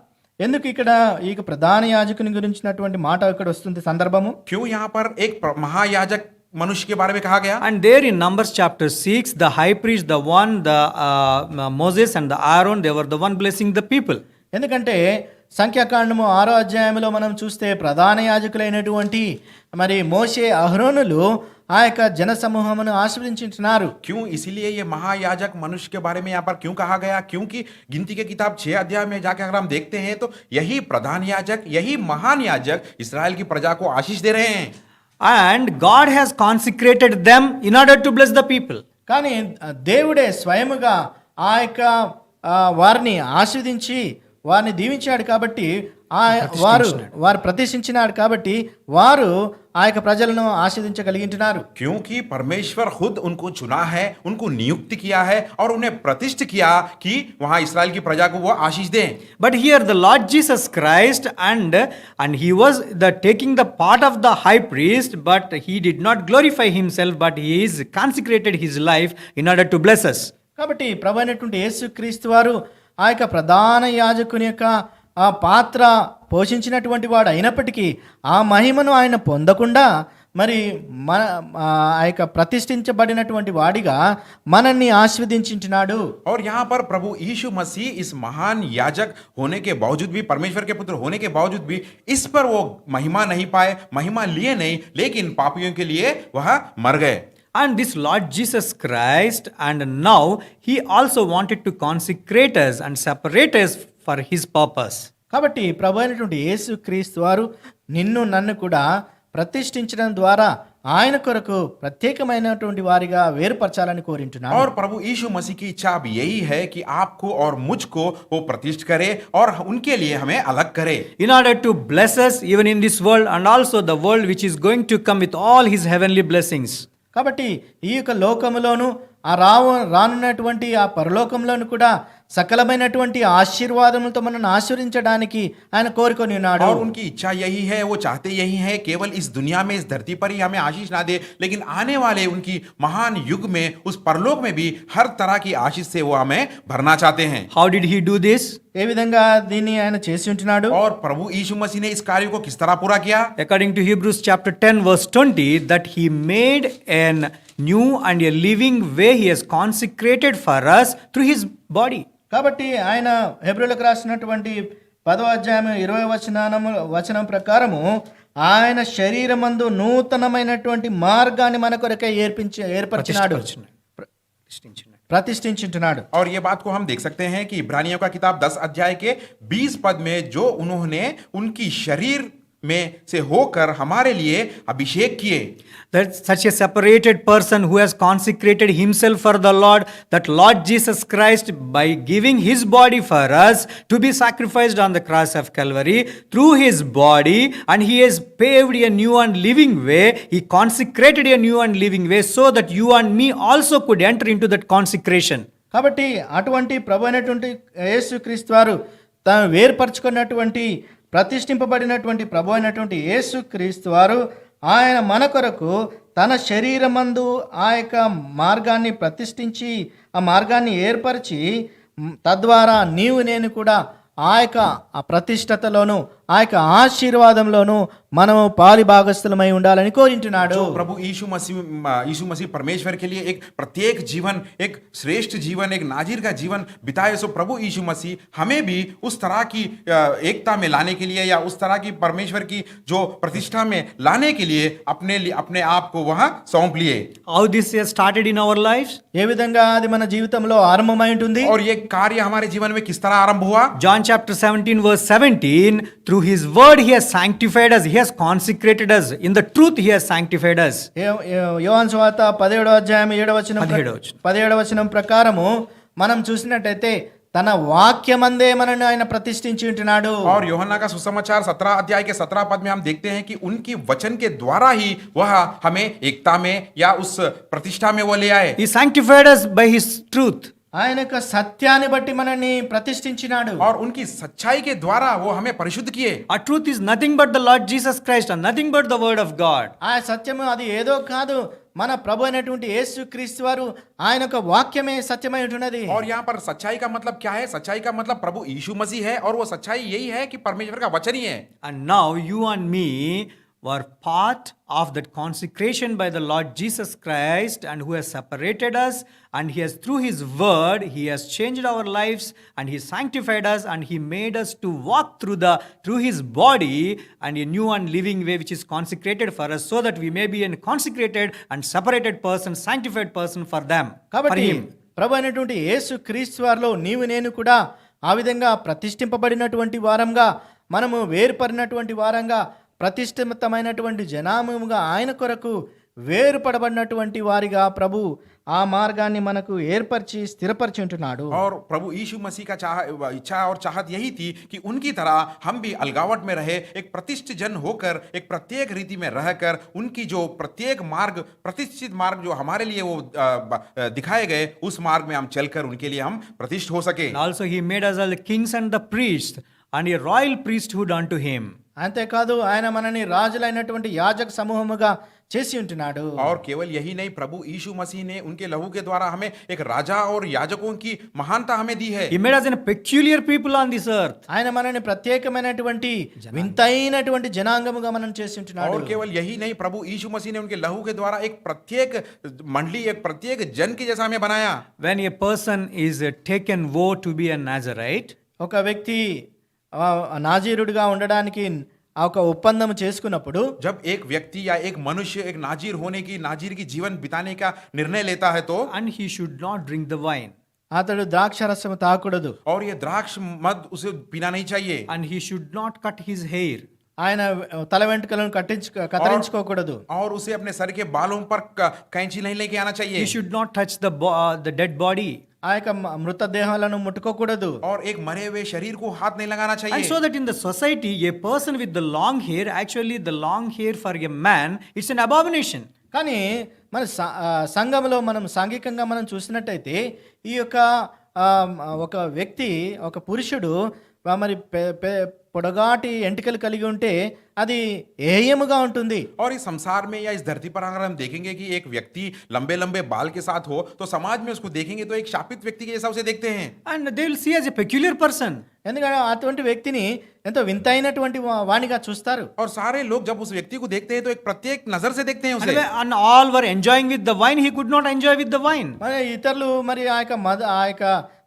Speaker 3: ఎందుకు ఇక్కడ ఈ ప్రధాన యాజకుని గురించినటువంటి మాట ఇక్కడ వస్తుంది సందర్భము?
Speaker 4: क्यों यहाँ पर एक महायाजक मनुष्य के बारे में कहा गया?
Speaker 2: And there in Numbers chapter 6, the high priest, the one, Moses and the Aaron, they were the one blessing the people.
Speaker 3: ఎందుకంటే సంఖ్యాకాండము 6వ అధ్యాయంలో మనం చూస్తే ప్రధాన యాజకులైనటువంటి మరి మోషే అహరోనులు ఆ యొక్క జన సమూహమును ఆశీర్వదించుతున్నారు.
Speaker 4: क्यों? इसीलिए ये महायाजक मनुष्य के बारे में यहाँ पर क्यों कहा गया? क्योंकि गिनती के किताब 6 अध्याय में जाकर अगर हम देखते हैं तो यही प्रधान याजक, यही महान याजक इस्राएल की प्रजा को आशीष दे रहे हैं.
Speaker 2: And God has consecrated them in order to bless the people.
Speaker 3: కానీ దేవుడే స్వయముగా ఆ యొక్క వారిని ఆశీర్వదించి వారిని దీవించాడు కాబట్టి వారు ప్రతిష్ఠించినాడు కాబట్టి వారు ఆ యొక్క ప్రజలను ఆశీర్వదించగలిగింటున్నారు.
Speaker 4: क्योंकि परमेश्वर खुद उनको चुना है, उनको नियुक्त किया है और उन्हें प्रतिष्ठित किया कि वहां इस्राएल की प्रजा को वो आशीष दें.
Speaker 2: But here the Lord Jesus Christ and he was taking the part of the high priest, but he did not glorify himself, but he is consecrated his life in order to bless us.
Speaker 3: కాబట్టి ప్రభు అయినటువంటి యేసు క్రీస్తు వారు ఆ యొక్క ప్రధాన యాజకుని యొక్క ఆ పాత్ర పోషించినటువంటి వాడు అయినప్పటికీ ఆ మహిమను ఆయన పొందకుండా మరి మన ఆ యొక్క ప్రతిష్ఠించబడినటువంటి వాడిగా మనల్ని ఆశీర్వదించుచున్నాడు.
Speaker 4: और यहाँ पर प्रभु यीशु मसीह इस महान याजक होने के बावजूद भी, परमेश्वर के पुत्र होने के बावजूद भी इस पर वो महिमा नहीं पाए, महिमा लिए नहीं, लेकिन पापियों के लिए वह मर गए.
Speaker 2: And this Lord Jesus Christ, and now he also wanted to consecrate us and separate us for his purpose.
Speaker 3: కాబట్టి ప్రభు అయినటువంటి యేసు క్రీస్తు వారు నిన్ను నన్ను కూడా ప్రతిష్ఠించడం ద్వారా ఆయన కొరకు ప్రత్యేకమైనటువంటి వారిగా వేరుపరచాలని కోరింటున్నాడు.
Speaker 4: और प्रभु यीशु मसीह की इच्छा अब यही है कि आपको और मुझको वो प्रतिष्ठित करे और उनके लिए हमें अलग करे,
Speaker 2: In order to bless us even in this world and also the world which is going to come with all his heavenly blessings.
Speaker 3: కాబట్టి ఈ యొక్క లోకములోను ఆ రానున్నటువంటి ఆ పరలోకంలోను కూడా సకలమైనటువంటి ఆశీర్వాదములతో మనల్ని ఆశీర్వదించడానికి ఆయన కోరుకొని ఉన్నాడు.
Speaker 4: और उनकी इच्छा यही है, वो चाहते यही है, केवल इस दुनिया में, इस धरती पर ही हमें आशीष ना दे, लेकिन आने वाले उनकी महान युग में, उस परलोक में भी हर तरह की आशीष से वो हमें भरना चाहते हैं.
Speaker 2: How did he do this?
Speaker 3: ఏ విధంగా దీన్ని ఆయన చేసి ఉంటున్నాడు?
Speaker 4: और प्रभु यीशु मसीह ने इस कार्य को किस तरह पूरा किया?
Speaker 2: According to Hebrews chapter 10 verse 20, that he made an new and a living way he has consecrated for us through his body.
Speaker 3: కాబట్టి ఆయన హెబ్రీయులకు రాసినటువంటి 10వ అధ్యాయం 20వ వచనం ప్రకారము ఆయన శరీరమందు నూతనమైనటువంటి మార్గాన్ని మన కొరకే ఏర్పరిచినాడు, ప్రతిష్ఠించుచున్నాడు.
Speaker 4: और ये बात को हम देख सकते हैं कि इब्रानियों का किताब 10 अध्याय के 20 पद में जो उन्होंने उनकी शरीर में से होकर हमारे लिए अभिषेक किए.
Speaker 2: That such a separated person who has consecrated himself for the Lord, that Lord Jesus Christ, by giving his body for us to be sacrificed on the cross of Calvary, through his body, and he has paved a new and living way, he consecrated a new and living way so that you and me also could enter into that consecration.
Speaker 3: కాబట్టి అటువంటి ప్రభు అయినటువంటి యేసుక్రీస్తు వారు తాను వేర్పరచుకున్నటువంటి ప్రతిష్ఠింపబడినటువంటి ప్రభు అయినటువంటి యేసుక్రీస్తు వారు ఆయన మన కొరకు తన శరీరమందు ఆ యొక్క మార్గాన్ని ప్రతిష్ఠించి ఆ మార్గాన్ని ఏర్పరిచి తద్వారా నీవు నేను కూడా ఆ యొక్క ఆ ప్రతిష్టతలోను ఆ యొక్క ఆశీర్వాదంలోను మనము పాలిభాగస్థులమై ఉండాలని కోరింటున్నాడు.
Speaker 4: प्रभु यीशु मसीह परमेश्वर के लिए एक प्रत्येक जीवन, एक श्रेष्ठ जीवन, एक नाजीर का जीवन बिताए. सो प्रभु यीशु मसीह हमें भी उस तरह की एकता में लाने के लिए या उस तरह की परमेश्वर की जो प्रतिष्ठा में लाने के लिए अपने आप को वहां सौंप लिए.
Speaker 2: How this has started in our lives?
Speaker 3: ఏ విధంగా అది మన జీవితంలో ఆరంభమై ఉంటుంది?
Speaker 4: और ये कार्य हमारे जीवन में किस तरह आरंभ हुआ?
Speaker 2: John chapter 17 verse 17, through his word he has sanctified us, he has consecrated us, in the truth he has sanctified us.
Speaker 3: యోహాను సువార్త 17వ అధ్యాయం 17వ వచనం ప్రకారము మనం చూసినట్టయితే తన వాక్యమందే మనల్ని ఆయన ప్రతిష్ఠించి ఉంటున్నాడు.
Speaker 4: और यूहन्ना का सुसमाचार 17 अध्याय के 17 पद में हम देखते हैं कि उनकी वचन के द्वारा ही वह हमें एकता में या उस प्रतिष्ठा में वो ले आए.
Speaker 2: He sanctified us by his truth.
Speaker 3: ఆయన యొక్క సత్యాన్ని బట్టి మనల్ని ప్రతిష్ఠించినాడు.
Speaker 4: और उनकी सच्चाई के द्वारा वो हमें परिशुद्ध किए.
Speaker 2: Our truth is nothing but the Lord Jesus Christ and nothing but the word of God.
Speaker 3: ఆ సత్యము అది ఏదో కాదు, మన ప్రభు అయినటువంటి యేసుక్రీస్తు వారు ఆయన యొక్క వాక్యమే సత్యమై ఉంటున్నది.
Speaker 4: और यहाँ पर सच्चाई का मतलब क्या है? सच्चाई का मतलब प्रभु यीशु मसीह है, और वो सच्चाई यही है कि परमेश्वर का वचन ही है.
Speaker 2: And now you and me were part of that consecration by the Lord Jesus Christ, and who has separated us, and he has through his word he has changed our lives, and he sanctified us, and he made us to walk through his body and a new and living way which is consecrated for us, so that we may be a consecrated and separated person, sanctified person for them, for
Speaker 3: కాబట్టి
Speaker 2: him.
Speaker 3: ప్రభు అయినటువంటి యేసుక్రీస్తు వారిలో నీవు నేను కూడా ఆ విధంగా ప్రతిష్ఠింపబడినటువంటి వారంగా, మనము వేరుపడినటువంటి వారంగా, ప్రతిష్ఠితమైనటువంటి జనాముగా ఆయన కొరకు వేరుపడబడినటువంటి వారిగా ప్రభు ఆ మార్గాన్ని మనకు ఏర్పరిచి స్థిరపరిచి ఉంటున్నాడు.
Speaker 4: और प्रभु यीशु मसीह का इच्छा और चाहत यही थी कि उनकी तरह हम भी अलगावट में रहे, एक प्रतिष्ठित जन होकर, एक प्रत्येक रीति में रहकर, उनकी जो प्रत्येक मार्ग, प्रतिष्ठित मार्ग जो हमारे लिए वो दिखाए गए, उस मार्ग में हम चलकर उनके लिए हम प्रतिष्ठित हो सके.
Speaker 2: And also he made us all the kings and the priests and a royal priesthood unto him.
Speaker 3: అంతేకాదు ఆయన మనని రాజులైనటువంటి యాజక సమూహముగా చేసి ఉంటున్నాడు.
Speaker 4: और केवल यही नहीं, प्रभु यीशु मसीह ने उनके लहू के द्वारा हमें एक राजा और याजकों की महानता हमें दी है।
Speaker 2: He made us a peculiar people on this earth.
Speaker 3: ఆయన మనల్ని ప్రత్యేకమైనటువంటి వింతైనటువంటి జనాంగముగా మనం చేసి ఉంటున్నాడు.
Speaker 4: और केवल यही नहीं, प्रभु यीशु मसीह ने उनके लहू के द्वारा एक प्रत्येक मंडली, एक प्रत्येक जन के जैसा हमें बनाया।
Speaker 2: When a person is taken vow to be a Nazarite,
Speaker 3: ఒక వ్యక్తి నాజీరుడిగా ఉండడానికి ఒక ఒప్పందం చేసుకున్నప్పుడు,
Speaker 4: जब एक व्यक्ति या एक मनुष्य एक नाजीर होने की, नाजीर की जीवन बिताने का निर्णय लेता है तो,
Speaker 2: and he should not drink the wine,
Speaker 3: అతడు ద్రాక్షరసము తాకూడదు,
Speaker 4: और ये द्राक्ष मद उसे पीना नहीं चाहिए,
Speaker 2: and he should not cut his hair,
Speaker 3: ఆయన తల వెంట్రుకలను కత్తిరించుకోకూడదు,
Speaker 4: और उसे अपने सर के बालों पर कैंची नहीं लेके आना
Speaker 2: he
Speaker 4: चाहिए,
Speaker 2: should not touch the dead body,
Speaker 3: ఆ యొక్క మృతదేహాలను ముట్టుకోకూడదు,
Speaker 4: और एक मरे हुए शरीर को हाथ नहीं लगाना
Speaker 2: and
Speaker 4: चाहिए।
Speaker 2: so that in the society a person with the long hair, actually the long hair for a man, it's an abomination.
Speaker 3: కానీ మన సంఘంలో మనం సాంఘికంగా మనం చూసినట్టయితే ఈ యొక్క ఒక వ్యక్తి, ఒక పురుషుడు మరి పొడగాటి ఎంటికలు కలిగి ఉంటే అది ఏయముగా ఉంటుంది.
Speaker 4: और इस संसार में या इस धरती पर अगर हम देखेंगे कि एक व्यक्ति लंबे लंबे बाल के साथ हो, तो समाज में उसको देखेंगे तो एक शापित व्यक्ति के जैसा उसे देखते हैं,
Speaker 2: And they will see as a peculiar person.
Speaker 3: ఎందుకంటే అటువంటి వ్యక్తిని ఎంతో వింతైనటువంటి వాణిగా చూస్తారు.
Speaker 4: और सारे लोग जब उस व्यक्ति को देखते हैं तो एक प्रत्येक नजर से देखते हैं उसे।
Speaker 2: And all were enjoying with the wine, he could not enjoy with the wine.
Speaker 3: మరి ఇతరులు మరి ఆ యొక్క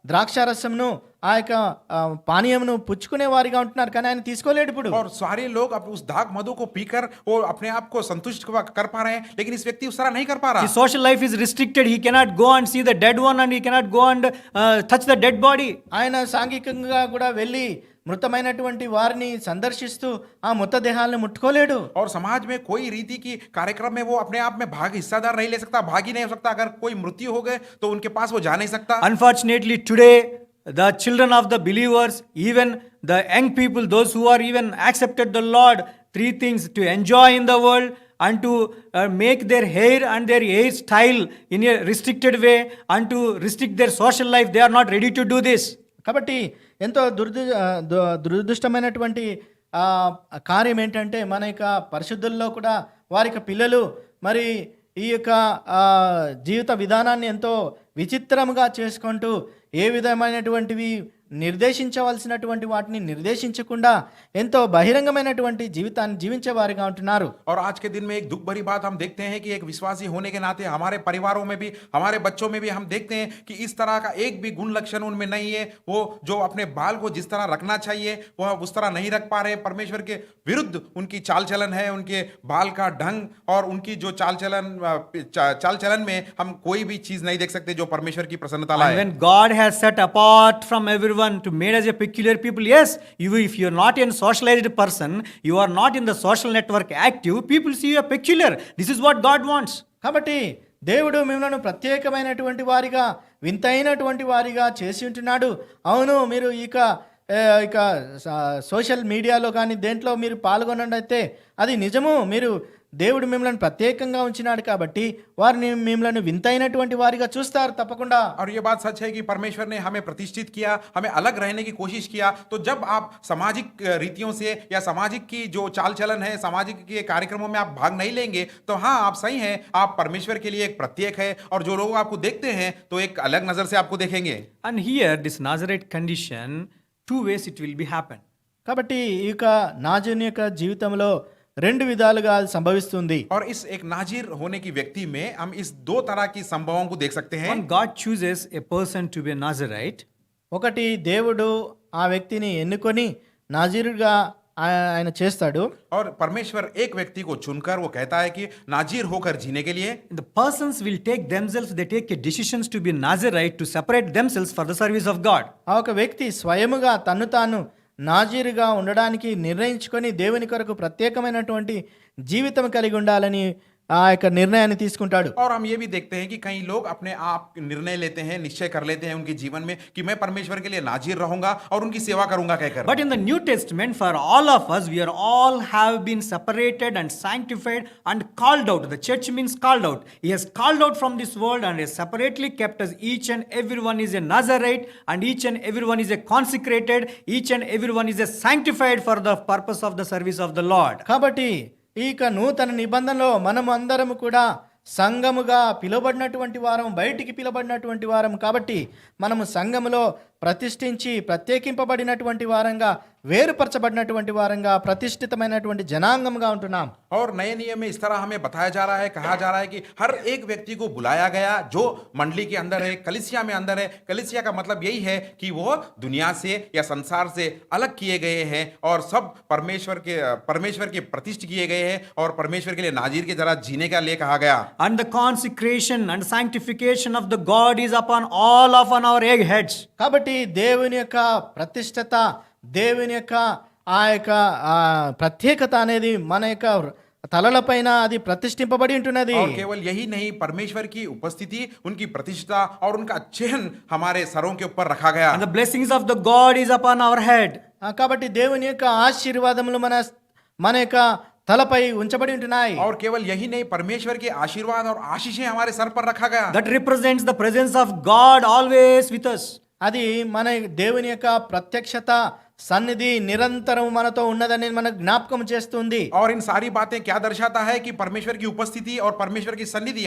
Speaker 3: ద్రాక్షారసమును, ఆ యొక్క పానీయమును పుచ్చుకునే వారిగా ఉంటున్నారు, కానీ ఆయన తీసుకోలేడు ఇప్పుడు.
Speaker 4: और सारे लोग अब उस दाग मधु को पीकर वो अपने आप को संतुष्ट कर पा रहे हैं, लेकिन इस व्यक्ति उस तरह नहीं कर पा रहा।
Speaker 2: His social life is restricted. He cannot go and see the dead one, and he cannot go and touch the dead body.
Speaker 3: ఆయన సాంఘికంగా కూడా వెళ్ళి మృతమైనటువంటి వారిని సందర్శిస్తూ ఆ మృతదేహాలను ముట్టుకోలేడు.
Speaker 4: और समाज में कोई रीति की कार्यक्रम में वो अपने आप में हिस्सादार नहीं ले सकता, भाग ही नहीं हो सकता। अगर कोई मृत्यु हो गए तो उनके पास वो जा नहीं सकता।
Speaker 2: Unfortunately, today the children of the believers, even the young people, those who are even accepted the Lord, three things to enjoy in the world, and to make their hair and their hairstyle in a restricted way, and to restrict their social life, they are not ready to do this.
Speaker 3: కాబట్టి ఎంతో దురదృష్టమైనటువంటి కార్యం ఏంటంటే, మన యొక్క పరిశుద్ధుల్లో కూడా వారి యొక్క పిల్లలు మరి ఈ యొక్క జీవిత విధానాన్ని ఎంతో విచిత్రముగా చేసుకుంటూ ఏ విధమైనటువంటివి నిర్దేశించవలసినటువంటి వాటిని నిర్దేశించకుండా ఎంతో బహిరంగమైనటువంటి జీవితాన్ని జీవించే వారిగా ఉంటున్నారు.
Speaker 4: और आज के दिन में एक दुख भरी बात हम देखते हैं कि एक विश्वासी होने के नाते हमारे परिवारों में भी, हमारे बच्चों में भी हम देखते हैं कि इस तरह का एक भी गुण लक्षण उनमें नहीं है। वो जो अपने बाल को जिस तरह रखना चाहिए वह उस तरह नहीं रख पा रहे। परमेश्वर के विरुद्ध उनकी चाल चलन है, उनके बाल का ढंग और उनकी जो चाल चलन में हम कोई भी चीज नहीं देख सकते जो परमेश्वर की प्रसन्नता लाए।
Speaker 2: When God has set apart from everyone to made as a peculiar people, yes, if you are not a socialized person, you are not in the social network active, people see you are peculiar. This is what God wants.
Speaker 3: కాబట్టి దేవుడు మిమ్మల్ని ప్రత్యేకమైనటువంటి వారిగా, వింతైనటువంటి వారిగా చేసి ఉంటున్నాడు. అవును, మీరు ఇక సోషల్ మీడియాలో కానీ దేంట్లో మీరు పాల్గొనండి, అది నిజము. మీరు దేవుడు మిమ్మల్ని ప్రత్యేకంగా ఉంచినాడు కాబట్టి వారిని మిమ్మల్ని వింతైనటువంటి వారిగా చూస్తారు తప్పకుండా.
Speaker 4: और ये बात सच है कि परमेश्वर ने हमें प्रतिष्ठित किया, हमें अलग रहने की कोशिश किया। तो जब आप सामाजिक रीतियों से या सामाजिक की जो चाल चलन है, सामाजिक के कार्यक्रमों में आप भाग नहीं लेंगे, तो हाँ, आप सही हैं, आप परमेश्वर के लिए एक प्रत्येक है। और जो लोग आपको देखते हैं तो एक अलग नजर से आपको देखेंगे।
Speaker 2: And here this Nazarite condition, two ways it will be happen.
Speaker 3: కాబట్టి ఈ యొక్క నాజీరుని యొక్క జీవితంలో రెండు విధాలుగా సంభవిస్తుంది.
Speaker 4: और इस एक नाजीर होने की व्यक्ति में हम इस दो तरह की संभवों को देख सकते हैं।
Speaker 2: When God chooses a person to be a Nazarite,
Speaker 3: ఒకటి దేవుడు ఆ వ్యక్తిని ఎన్నుకొని నాజీరుగా ఆయన చేస్తాడు.
Speaker 4: और परमेश्वर एक व्यक्ति को चुनकर वो कहता है कि नाजीर होकर जीने के लिए
Speaker 2: the persons will take themselves, they take decisions to be Nazarite, to separate themselves for the service of God.
Speaker 3: ఆ ఒక వ్యక్తి స్వయముగా తన్ను తాను నాజీరుగా ఉండడానికి నిర్ణయించుకొని దేవుని కొరకు ప్రత్యేకమైనటువంటి జీవితం కలిగి ఉండాలని ఆ యొక్క నిర్ణయాన్ని తీసుకుంటాడు.
Speaker 4: और हम ये भी देखते हैं कि कई लोग अपने आप निर्णय लेते हैं, निश्चय कर लेते हैं उनके जीवन में कि मैं परमेश्वर के लिए नाजीर रहूंगा और उनकी सेवा करूंगा कहकर।
Speaker 2: But in the New Testament, for all of us, we are all have been separated and sanctified and called out. The church means called out. He has called out from this world and has separately kept us. Each and everyone is a Nazarite, and each and everyone is a consecrated. Each and everyone is a sanctified for the purpose of the service of the Lord.
Speaker 3: కాబట్టి ఇక నూతన నిబంధనలో మనము అందరము కూడా సంఘముగా పిలువబడినటువంటి వారం, బయటికి పిలువబడినటువంటి వారం కాబట్టి మనము సంఘములో ప్రతిష్ఠించి ప్రత్యేకింపబడినటువంటి వారంగా, వేరుపరచబడినటువంటి వారంగా, ప్రతిష్ఠితమైనటువంటి జనాంగంగా ఉంటున్నాం.
Speaker 4: और नए नियम में इस तरह हमें बताया जा रहा है, कहा जा रहा है कि हर एक व्यक्ति को बुलाया गया जो मंडली के अंदर है, कलीसिया में अंदर है. कलीसिया का मतलब यही है कि वो दुनिया से या संसार से अलग किए गए हैं और सब परमेश्वर के प्रतिष्ठित किए गए हैं और परमेश्वर के लिए नाजीर के जरा जीने का लिए कहा गया.
Speaker 2: And the consecration and sanctification of the God is upon all of on our heads.
Speaker 3: కాబట్టి దేవుని యొక్క ప్రతిష్టత, దేవుని యొక్క ఆ యొక్క ప్రత్యేకత అనేది మన యొక్క తలలపైన అది ప్రతిష్ఠింపబడి ఉంటున్నది.
Speaker 4: और केवल यही नहीं, परमेश्वर की उपस्थिति, उनकी प्रतिष्ठा और उनका चिन्ह हमारे सरों के ऊपर रखा गया.
Speaker 2: And the blessings of the God is upon our head.
Speaker 3: కాబట్టి దేవుని యొక్క ఆశీర్వాదములు మన యొక్క తలపై ఉంచబడి ఉంటున్నాయి.
Speaker 4: और केवल यही नहीं, परमेश्वर के आशीर्वाद और आशीषें हमारे सर पर रखा गया.
Speaker 2: That represents the presence of God always with us.
Speaker 3: అది మన దేవుని యొక్క ప్రత్యక్షత, సన్నిధి నిరంతరం మనతో ఉన్నదని మనకు జ్ఞాపకం చేస్తుంది.
Speaker 4: और इन सारी बातें क्या दर्शाता है कि परमेश्वर की उपस्थिति और परमेश्वर की सन्निधि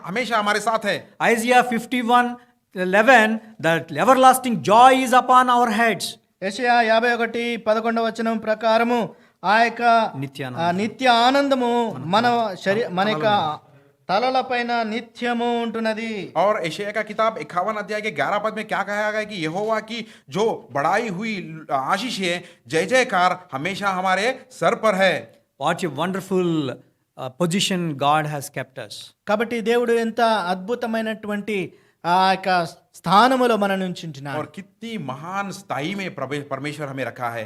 Speaker 4: हमेशा हमारे साथ है.
Speaker 2: Isaiah 51:11, that everlasting joy is upon our heads.
Speaker 3: యెషయా 51:11 ప్రకారము ఆ యొక్క నిత్య ఆనందము మన యొక్క తలలపైన నిత్యము ఉంటున్నది.
Speaker 4: और यशायाह का किताब 51 अध्याय के 11 पद में क्या कहा गया कि यहोवा की जो बढ़ाई हुई आशीष है, जय जयकार हमेशा हमारे सर पर है.
Speaker 2: What a wonderful position God has kept us.
Speaker 3: కాబట్టి దేవుడు ఎంత అద్భుతమైనటువంటి ఆ యొక్క స్థానములో మనల్ని ఉంచుంటున్నాడు.
Speaker 4: और कितनी महान स्थाई में परमेश्वर हमें रखा है.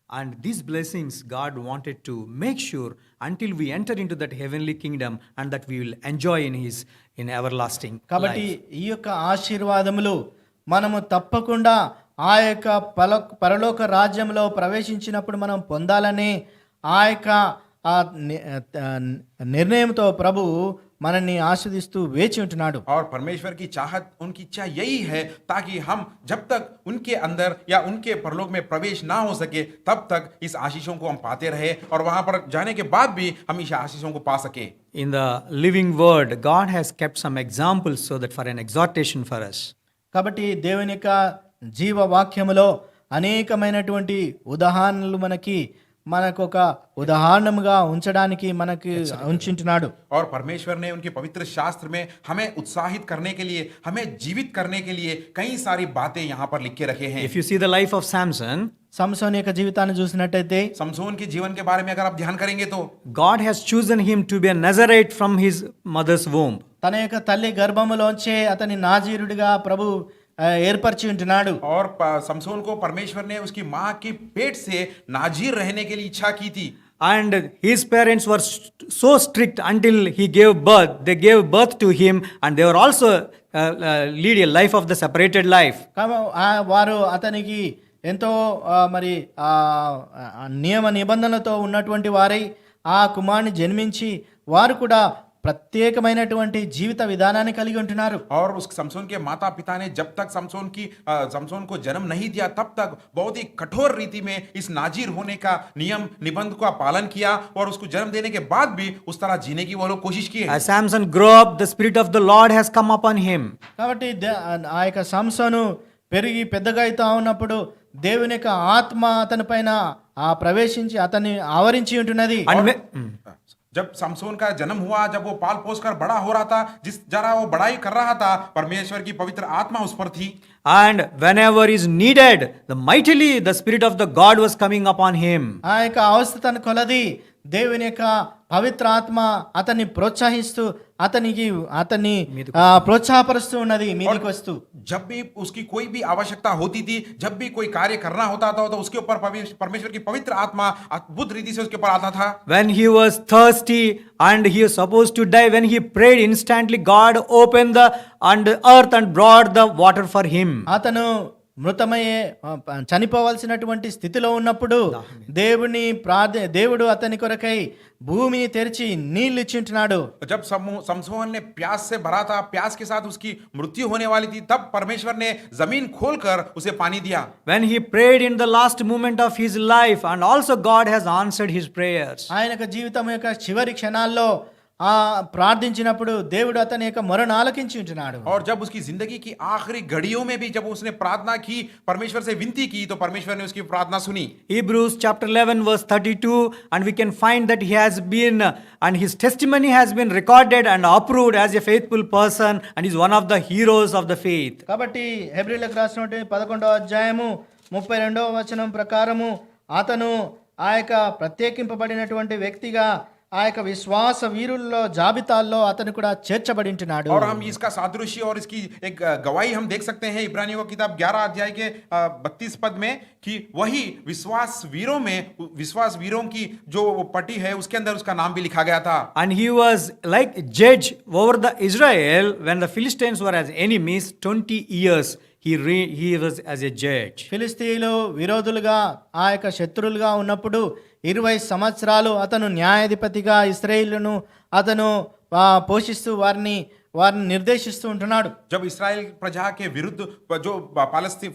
Speaker 2: And these blessings God wanted to make sure until we enter into that heavenly kingdom and that we will enjoy in everlasting
Speaker 3: కాబట్టి
Speaker 2: life.
Speaker 3: ఈ యొక్క ఆశీర్వాదములు మనము తప్పకుండా ఆ యొక్క పరలోక రాజ్యంలో ప్రవేశించినప్పుడు మనం పొందాలని ఆ యొక్క నిర్ణయంతో ప్రభువు మనల్ని ఆశీర్వదిస్తూ వేచి ఉంటున్నాడు.
Speaker 4: और परमेश्वर की चाहत, उनकी इच्छा यही है ताकि हम जब तक उनके अंदर या उनके परलोक में प्रवेश ना हो सके तब तक इस आशीषों को हम पाते रहे और वहां पर जाने के बाद भी हम इस आशीषों को पा सके.
Speaker 2: In the living word, God has kept some examples so that for an exhortation for us.
Speaker 3: కాబట్టి దేవుని యొక్క జీవ వాక్యములో అనేకమైనటువంటి ఉదాహరణలు మనకు ఒక ఉదాహరణముగా ఉంచడానికి మనకి ఉంచుంటున్నాడు.
Speaker 4: और परमेश्वर ने उनके पवित्र शास्त्र में हमें उत्साहित करने के लिए, हमें जीवित करने के लिए कई सारी बातें यहाँ पर लिख के रखे हैं.
Speaker 2: If you see the life of Samson,
Speaker 3: సంసోను యొక్క జీవితాన్ని చూసినట్టయితే,
Speaker 4: समसोन के जीवन के बारे में अगर आप ध्यान करेंगे तो
Speaker 2: God has chosen him to be a Nazarite from his mother's womb.
Speaker 3: తన యొక్క తల్లి గర్భములోంచే అతని నాజీరుడిగా ప్రభు ఏర్పరిచి ఉంటున్నాడు.
Speaker 4: और समसोन को परमेश्वर ने उसकी माँ के पेट से नाजीर रहने के लिए इच्छा की थी.
Speaker 2: And his parents were so strict until he gave birth. They gave birth to him and they were also lead a life of the separated life.
Speaker 3: వారు అతనికి ఎంతో మరి నియమ నిబంధనలతో ఉన్నటువంటి వారై ఆ కుమారుని జన్మించి వారు కూడా ప్రత్యేకమైనటువంటి జీవిత విధానాన్ని కలిగి ఉంటున్నారు.
Speaker 4: और उस समसोन के माता पिता ने जब तक समसोन को जन्म नहीं दिया तब तक बहुत ही कठोर रीति में इस नाजीर होने का नियम निबंध का पालन किया और उसको जन्म देने के बाद भी उस तरह जीने की वो लोग कोशिश की.
Speaker 2: As Samson grew up, the spirit of the Lord has come upon him.
Speaker 3: కాబట్టి ఆ యొక్క సంసోను పెరిగి పెద్దగా అవుతా ఉన్నప్పుడు దేవుని యొక్క ఆత్మ అతని పైన ప్రవేశించి అతన్ని ఆవరించి ఉంటున్నది.
Speaker 4: जब समसोन का जन्म हुआ, जब वो पाल पोस कर बड़ा हो रहा था, जिस जरा वो बड़ाई कर रहा था, परमेश्वर की पवित्र आत्मा उस पर थी.
Speaker 2: And whenever is needed, the mightily the spirit of the God was coming upon him.
Speaker 3: ఆ యొక్క అవస్థతను కొలది దేవుని యొక్క పవిత్ర ఆత్మ అతన్ని ప్రోత్సహిస్తూ అతన్ని ప్రోత్సాహపరుస్తూ ఉన్నది మీదికి వస్తూ.
Speaker 4: जब भी उसकी कोई भी आवश्यकता होती थी, जब भी कोई कार्य करना होता था तो उसके ऊपर परमेश्वर की पवित्र आत्मा अद्भुत रीति से उसके ऊपर आता था.
Speaker 2: When he was thirsty and he was supposed to die, when he prayed, instantly God opened the earth and brought the water for him.
Speaker 3: అతను మృతమయ్యే చనిపోవాల్సినటువంటి స్థితిలో ఉన్నప్పుడు దేవుడు అతని కొరకై భూమిని తెరిచి నీళ్లు ఇచ్చింటున్నాడు.
Speaker 4: जब समसोन ने प्यास से भरा था, प्यास के साथ उसकी मृत्यु होने वाली थी, तब परमेश्वर ने जमीन खोलकर उसे पानी दिया.
Speaker 2: When he prayed in the last moment of his life, and also God has answered his prayers.
Speaker 3: ఆయన యొక్క జీవితం యొక్క చివరి క్షణాల్లో ప్రార్థించినప్పుడు దేవుడు అతని యొక్క మొరను ఆలకించి ఉంటున్నాడు.
Speaker 4: और जब उसकी जिंदगी की आखिरी घड़ियों में भी जब उसने प्रार्थना की, परमेश्वर से विनती की, तो परमेश्वर ने उसकी प्रार्थना सुनी.
Speaker 2: Hebrews chapter 11 verse 32, and we can find that he has been and his testimony has been recorded and approved as a faithful person, and is one of the heroes of the faith.
Speaker 3: కాబట్టి హెబ్రీయులకు రాసినటువంటి 11వ అధ్యాయము 32వ వచనం ప్రకారము అతను ఆ యొక్క ప్రత్యేకింపబడినటువంటి వ్యక్తిగా ఆ యొక్క విశ్వాస వీరుల్లో జాబితాల్లో అతను కూడా చేర్చబడి ఉంటున్నాడు.
Speaker 4: और हम इसका सादृश्य और इसकी एक गवाही हम देख सकते हैं इब्रानियों की किताब 11 अध्याय के 32 पद में, कि वही विश्वास वीरों की जो पट्टी है उसके अंदर उसका नाम भी लिखा गया था.
Speaker 2: And he was like judge over the Israel when the Philistines were as enemies 20 years. He was as a judge.
Speaker 3: ఫిలిస్తీయులు విరోధులుగా ఆ యొక్క శత్రువులుగా ఉన్నప్పుడు 20 సంవత్సరాలు అతను న్యాయాధిపతిగా ఇశ్రాయేలును అతను పోషిస్తూ వారిని నిర్దేశిస్తూ ఉంటున్నాడు.
Speaker 4: जब इस्राएल प्रजा के विरुद्ध जो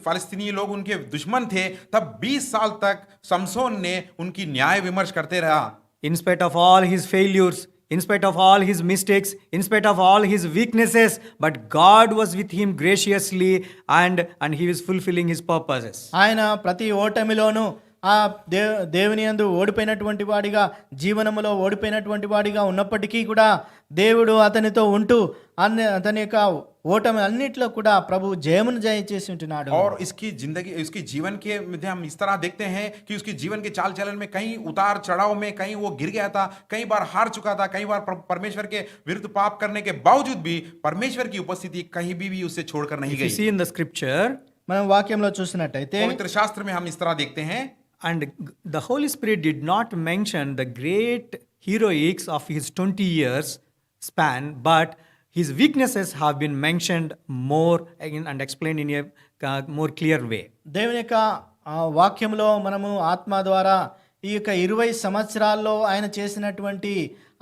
Speaker 4: फालिस्तीनी लोग उनके दुश्मन थे, तब 20 साल तक समसोन ने उनकी न्याय विमर्श करते रहा.
Speaker 2: In spite of all his failures, in spite of all his mistakes, in spite of all his weaknesses, but God was with him graciously, and he was fulfilling his purposes.
Speaker 3: ఆయన ప్రతి ఓటమిలోనూ ఆ దేవుని యందు ఓడిపోయినటువంటి వాడిగా, జీవనములో ఓడిపోయినటువంటి వాడిగా ఉన్నప్పటికీ కూడా దేవుడు అతనితో ఉంటూ అతని యొక్క ఓటమి అన్నిట్లో కూడా ప్రభు జయమును చేసి ఉంటున్నాడు.
Speaker 4: और इसकी जीवन के में हम इस तरह देखते हैं कि उसकी जीवन के चाल चलन में कहीं उतार चढ़ाव में कहीं वो गिर गया था, कई बार हार चुका था, कई बार परमेश्वर के विरुद्ध पाप करने के बावजूद भी परमेश्वर की उपस्थिति कहीं भी उसे छोड़कर नहीं
Speaker 2: You
Speaker 4: गई.
Speaker 2: see in the scripture,
Speaker 3: మనం వాక్యంలో చూసినట్టయితే
Speaker 4: पवित्र शास्त्र में हम इस तरह देखते हैं,
Speaker 2: and the Holy Spirit did not mention the great heroics of his 20 years span, but his weaknesses have been mentioned more and explained in a more clear way.
Speaker 3: దేవుని యొక్క వాక్యంలో మనము ఆత్మ ద్వారా ఈ యొక్క 20 సంవత్సరాల్లో ఆయన చేసినటువంటి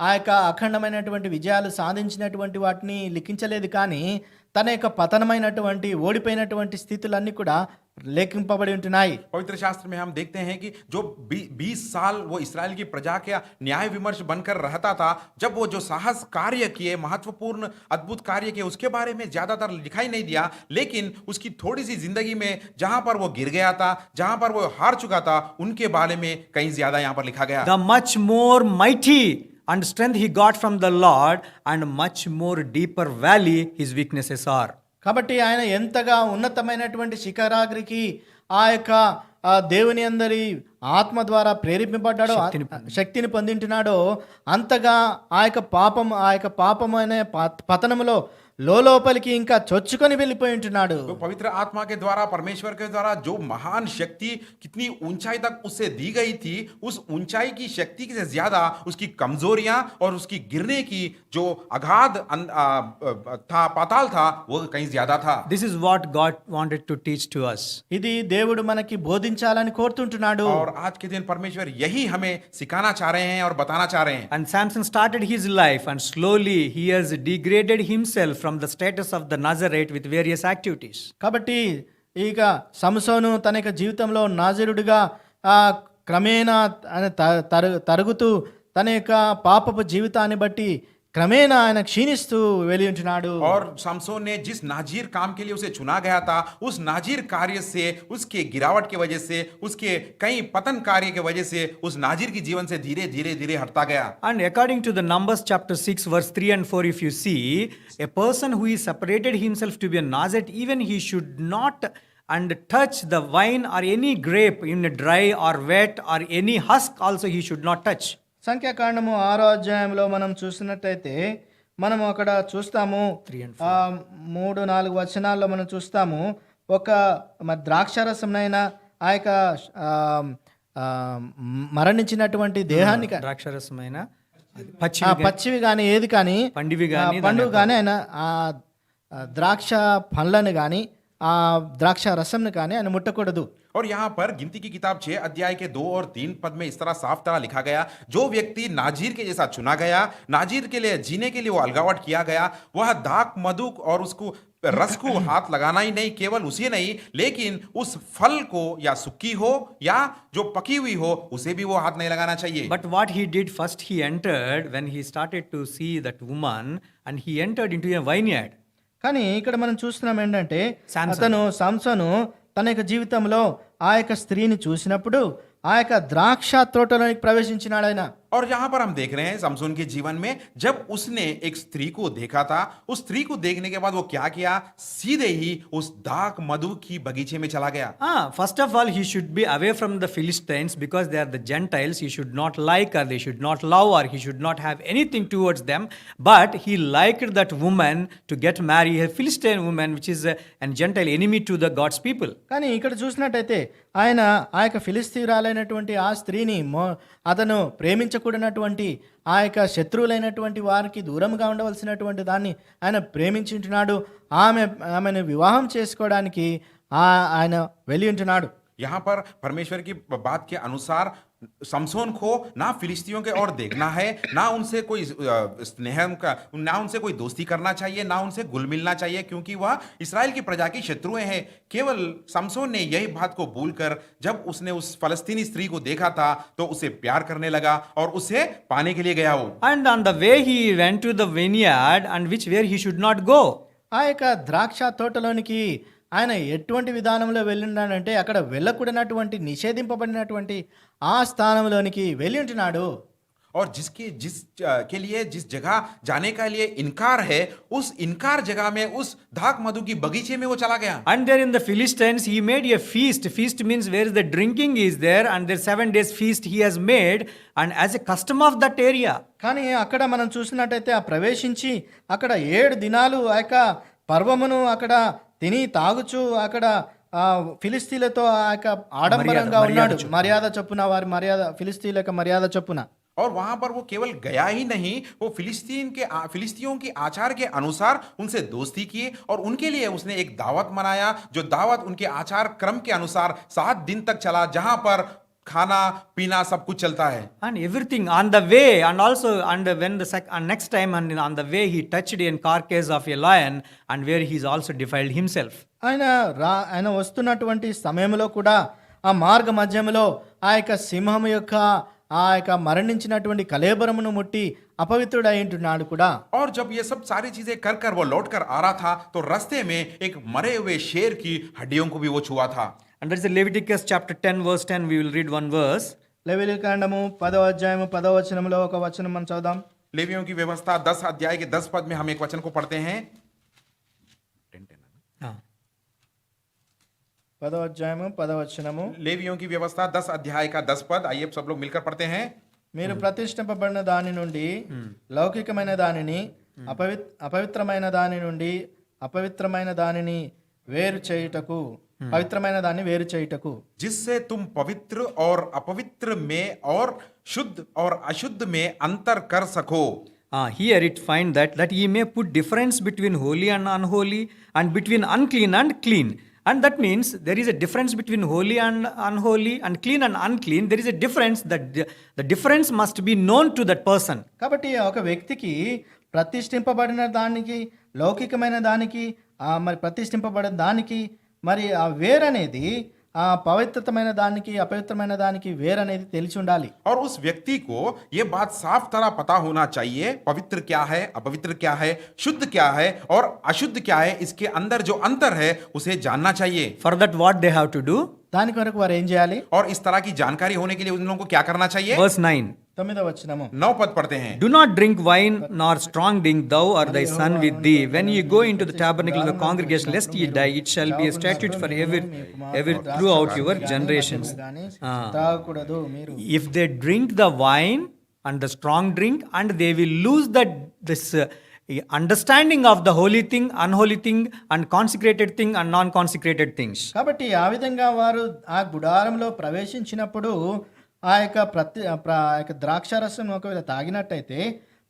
Speaker 3: ఆ యొక్క అఖండమైనటువంటి విజయాలు సాధించినటువంటి వాటిని లిఖించలేదు, కానీ తన యొక్క పతనమైనటువంటి ఓడిపోయినటువంటి స్థితులన్నీ కూడా लेखिंपबड़ी ఉంటున్నాయి.
Speaker 4: पवित्र शास्त्र में हम देखते हैं कि जो 20 साल वो इस्राएल की प्रजा के न्याय विमर्श बनकर रहता था, जब वो जो साहस कार्य किए, महत्वपूर्ण अद्भुत कार्य किए, उसके बारे में ज्यादातर दिखाई नहीं दिया, लेकिन उसकी थोड़ी सी जिंदगी में जहां पर वो गिर गया था, जहां पर वो हार चुका था, उनके बारे में कहीं ज्यादा यहां पर लिखा गया.
Speaker 2: The much more mighty and strength he got from the Lord, and much more deeper valley his weaknesses are.
Speaker 3: కాబట్టి ఆయన ఎంతగా ఉన్నతమైనటువంటి శిఖరాగ్రికి ఆ యొక్క దేవుని అందరి ఆత్మ ద్వారా ప్రేరేపింపబడ్డాడో, శక్తిని పొందింటున్నాడో, అంతగా ఆ యొక్క పాపం అనే పతనములో లోపలికి ఇంకా చొచ్చుకొని వెళ్ళిపోయి ఉంటున్నాడు.
Speaker 4: तो पवित्र आत्मा के द्वारा, परमेश्वर के द्वारा जो महान शक्ति कितनी ऊंचाई तक उससे दी गई थी, उस ऊंचाई की शक्ति से ज्यादा उसकी कमजोरियां और उसकी गिरने की जो अगाध था, पाताल था, वो कहीं ज्यादा था.
Speaker 2: This is what God wanted to teach to us.
Speaker 3: ఇది దేవుడు మనకి బోధించాలని కోరుతుంటున్నాడు.
Speaker 4: और आज के दिन परमेश्वर यही हमें सिखाना चाह रहे हैं और बताना चाह रहे हैं.
Speaker 2: And Samson started his life, and slowly he has degraded himself from the status of the Nazarite with various activities.
Speaker 3: కాబట్టి ఇక సంసోను తన యొక్క జీవితంలో నాజరుడిగా క్రమేణా తరుగుతూ తన యొక్క పాపపు జీవితాన్ని బట్టి క్రమేణా ఆయన క్షీణిస్తూ వెళ్ళి ఉంటున్నాడు.
Speaker 4: और समसोन ने जिस नाजीर काम के लिए उसे चुना गया था, उस नाजीर कार्य से, उसके गिरावट की वजह से, उसके कई पतन कार्य की वजह से उस नाजीर की जीवन से धीरे धीरे हटता गया.
Speaker 2: And according to the Numbers chapter 6 verse 3 and 4, if you see, a person who is separated himself to be a Nazarite, even he should not and touch the wine or any grape in dry or wet, or any husk also he should not touch.
Speaker 3: సంఖ్యాకాండము 6వ అధ్యాయంలో మనం చూసినట్టయితే మనం అక్కడ చూస్తాము 3-4 వచనాల్లో మనం చూస్తాము, ఒక ద్రాక్షారసంనైనా ఆ యొక్క మరణించినటువంటి దేహాన్ని
Speaker 2: ద్రాక్షారసమైన
Speaker 3: పచ్చివి కానీ ఏది కానీ
Speaker 2: పండువి కానీ
Speaker 3: ఆయన ఆ ద్రాక్ష పండ్లను కానీ ఆ ద్రాక్ష రసంను కానీ ఆయన ముట్టకూడదు.
Speaker 4: और यहाँ पर गिनती की किताब 6 अध्याय के 2 और 3 पद में इस तरह साफ तरह लिखा गया, जो व्यक्ति नाजीर के जैसा चुना गया, नाजीर के लिए जीने के लिए वो अलगावट किया गया, वह दाख मधु और उसको रस को हाथ लगाना ही नहीं, केवल उसे नहीं, लेकिन उस फल को या सुक्की हो या जो पकी हुई हो उसे भी वो हाथ नहीं लगाना चाहिए.
Speaker 2: But what he did first, he entered when he started to see that woman, and he entered into a vineyard.
Speaker 3: కానీ ఇక్కడ మనం చూస్తున్నాం ఏంటంటే
Speaker 2: శాంసన్.
Speaker 3: అతను సంసోను తన యొక్క జీవితంలో ఆ యొక్క స్త్రీని చూసినప్పుడు ఆ యొక్క ద్రాక్ష తోటలోనికి ప్రవేశించినాడు ఆయన.
Speaker 4: और यहाँ पर हम देख रहे हैं समसून के जीवन में जब उसने एक स्त्री को देखा था, उस स्त्री को देखने के बाद वो क्या किया, सीधे ही उस दाख मधु की बगीचे में चला गया.
Speaker 2: First of all, he should be away from the Philistines because they are the Gentiles. He should not like her, they should not love her, he should not have anything towards them. But he liked that woman to get married, a Philistine woman, which is a Gentile enemy to the God's people.
Speaker 3: కానీ ఇక్కడ చూసినట్టయితే ఆయన ఆ యొక్క ఫిలిస్తీయురాలైనటువంటి ఆ స్త్రీని అతను ప్రేమించకూడనటువంటి ఆ యొక్క శత్రువులైనటువంటి వారికి దూరంగా ఉండవలసినటువంటి దాన్ని ఆయన ప్రేమించుంటున్నాడు. ఆమెను వివాహం చేసుకోవడానికి ఆయన వెళ్ళి ఉంటున్నాడు.
Speaker 4: यहाँ पर परमेश्वर की बात के अनुसार समसोन को ना फिलिस्तियों के ओर देखना है, ना उनसे कोई स्नेह का, ना उनसे कोई दोस्ती करना चाहिए, ना उनसे घुल मिलना चाहिए, क्योंकि वह इस्राएल की प्रजा की शत्रुएं हैं. केवल समसोन ने यही बात को भूलकर जब उसने उस फलस्तीनी स्त्री को देखा था तो उसे प्यार करने लगा और उसे पाने के लिए गया वो.
Speaker 2: And on the way he went to the vineyard, and which where he should not go.
Speaker 3: ఆ యొక్క ద్రాక్ష తోటలోనికి ఆయన ఎటువంటి విధానంలో వెళ్ళినాడంటే అక్కడ వెళ్ళకూడనటువంటి నిషేధింపబడినటువంటి ఆ స్థానంలోనికి వెళ్ళి ఉంటున్నాడు.
Speaker 4: और जिसके लिए जिस जगह जाने का लिए इनकार है, उस इनकार जगह में उस धाक मधु की बगीचे में वो चला गया.
Speaker 2: And there in the Philistines, he made a feast. Feast means where the drinking is there, and there 7 days feast he has made, and as a custom of that area.
Speaker 3: కానీ అక్కడ మనం చూసినట్టయితే ఆ ప్రవేశించి అక్కడ 7 దినాలు ఆ యొక్క పర్వమును అక్కడ తిని తాగుచు అక్కడ ఫిలిస్తీన్లతో ఆ యొక్క ఆడంబరంగా ఉన్నాడు. మర్యాద చొప్పున వారి మర్యాద, ఫిలిస్తీన్ల యొక్క మర్యాద చొప్పున.
Speaker 4: और वहां पर वो केवल गया ही नहीं, वो फिलिस्तियों के आचार के अनुसार उनसे दोस्ती की और उनके लिए उसने एक दावत मनाया, जो दावत उनके आचार क्रम के अनुसार 7 दिन तक चला, जहां पर खाना पीना सब कुछ चलता है.
Speaker 2: And everything on the way, and also and when and next time and on the way he touched a carcass of a lion, and where he's also defiled himself.
Speaker 3: ఆయన వస్తున్నటువంటి సమయంలో కూడా ఆ మార్గ మధ్యంలో ఆ యొక్క సింహం యొక్క ఆ యొక్క మరణించినటువంటి కళేబరమును ముట్టి అపవిత్రుడై ఉంటున్నాడు కూడా.
Speaker 4: और जब ये सब सारी चीजें कर कर वो लौट कर आ रहा था तो रास्ते में एक मरे हुए शेर की हड्डियों को भी वो छुआ था.
Speaker 2: And there is a Leviticus chapter 10 verse 10. We will read one verse.
Speaker 3: లేవియకాండము 10వ అధ్యాయము 10వ వచనంలో ఒక వచనం మనం చదువుదాం.
Speaker 4: लेवियों की व्यवस्था 10 अध्याय के 10 पद में हम एक वचन को पढ़ते हैं.
Speaker 3: 10వ అధ్యాయము 10వ వచనము.
Speaker 4: लेवियों की व्यवस्था 10 अध्याय का 10 पद. आइए सब लोग मिलकर पढ़ते हैं.
Speaker 3: మీరు ప్రతిష్ఠింపబడిన దాని నుండి లౌకికమైన దానిని అపవిత్రమైన దాని నుండి అపవిత్రమైన దానిని వేరు చేయుటకు, పవిత్రమైన దాన్ని వేరు చేయుటకు,
Speaker 4: जिससे तुम पवित्र और अपवित्र में और शुद्ध और अशुद्ध में अंतर कर सको.
Speaker 2: Here it find that ye may put difference between holy and unholy, and between unclean and clean. And that means there is a difference between holy and unholy, and clean and unclean. There is a difference, that the difference must be known to that person.
Speaker 3: కాబట్టి ఒక వ్యక్తికి ప్రతిష్ఠింపబడిన దానికి, లౌకికమైన దానికి, మరి ప్రతిష్ఠింపబడిన దానికి మరి ఆ వేరనేది ఆ పవిత్రమైన దానికి అపవిత్రమైన దానికి వేరనేది తెలిసి ఉండాలి.
Speaker 4: और उस व्यक्ति को ये बात साफ तरह पता होना चाहिए, पवित्र क्या है, अपवित्र क्या है, शुद्ध क्या है और अशुद्ध क्या है. इसके अंदर जो अंतर है उसे जानना चाहिए.
Speaker 2: For that what they have to do?
Speaker 3: దాని కొరకు వారు ఏం చేయాలి?
Speaker 4: और इस तरह की जानकारी होने के लिए उन लोगों को क्या करना चाहिए.
Speaker 2: Verse 9.
Speaker 3: 9వ వచనము.
Speaker 4: 9 पद पढ़ते हैं.
Speaker 2: Do not drink wine nor strong drink, thou or thy son with thee, when ye go into the tabernacle of the congregation, lest ye die. It shall be a statute for ever throughout your generations.
Speaker 3: తాగకూడదు మీరు.
Speaker 2: If they drink the wine and the strong drink, and they will lose this understanding of the holy thing, unholy thing, and consecrated thing and non-consecrated things.
Speaker 3: కాబట్టి ఆ విధంగా వారు ఆ గుడారంలో ప్రవేశించినప్పుడు ఆ యొక్క ద్రాక్షారసం ఒకవేళ తాగినట్టయితే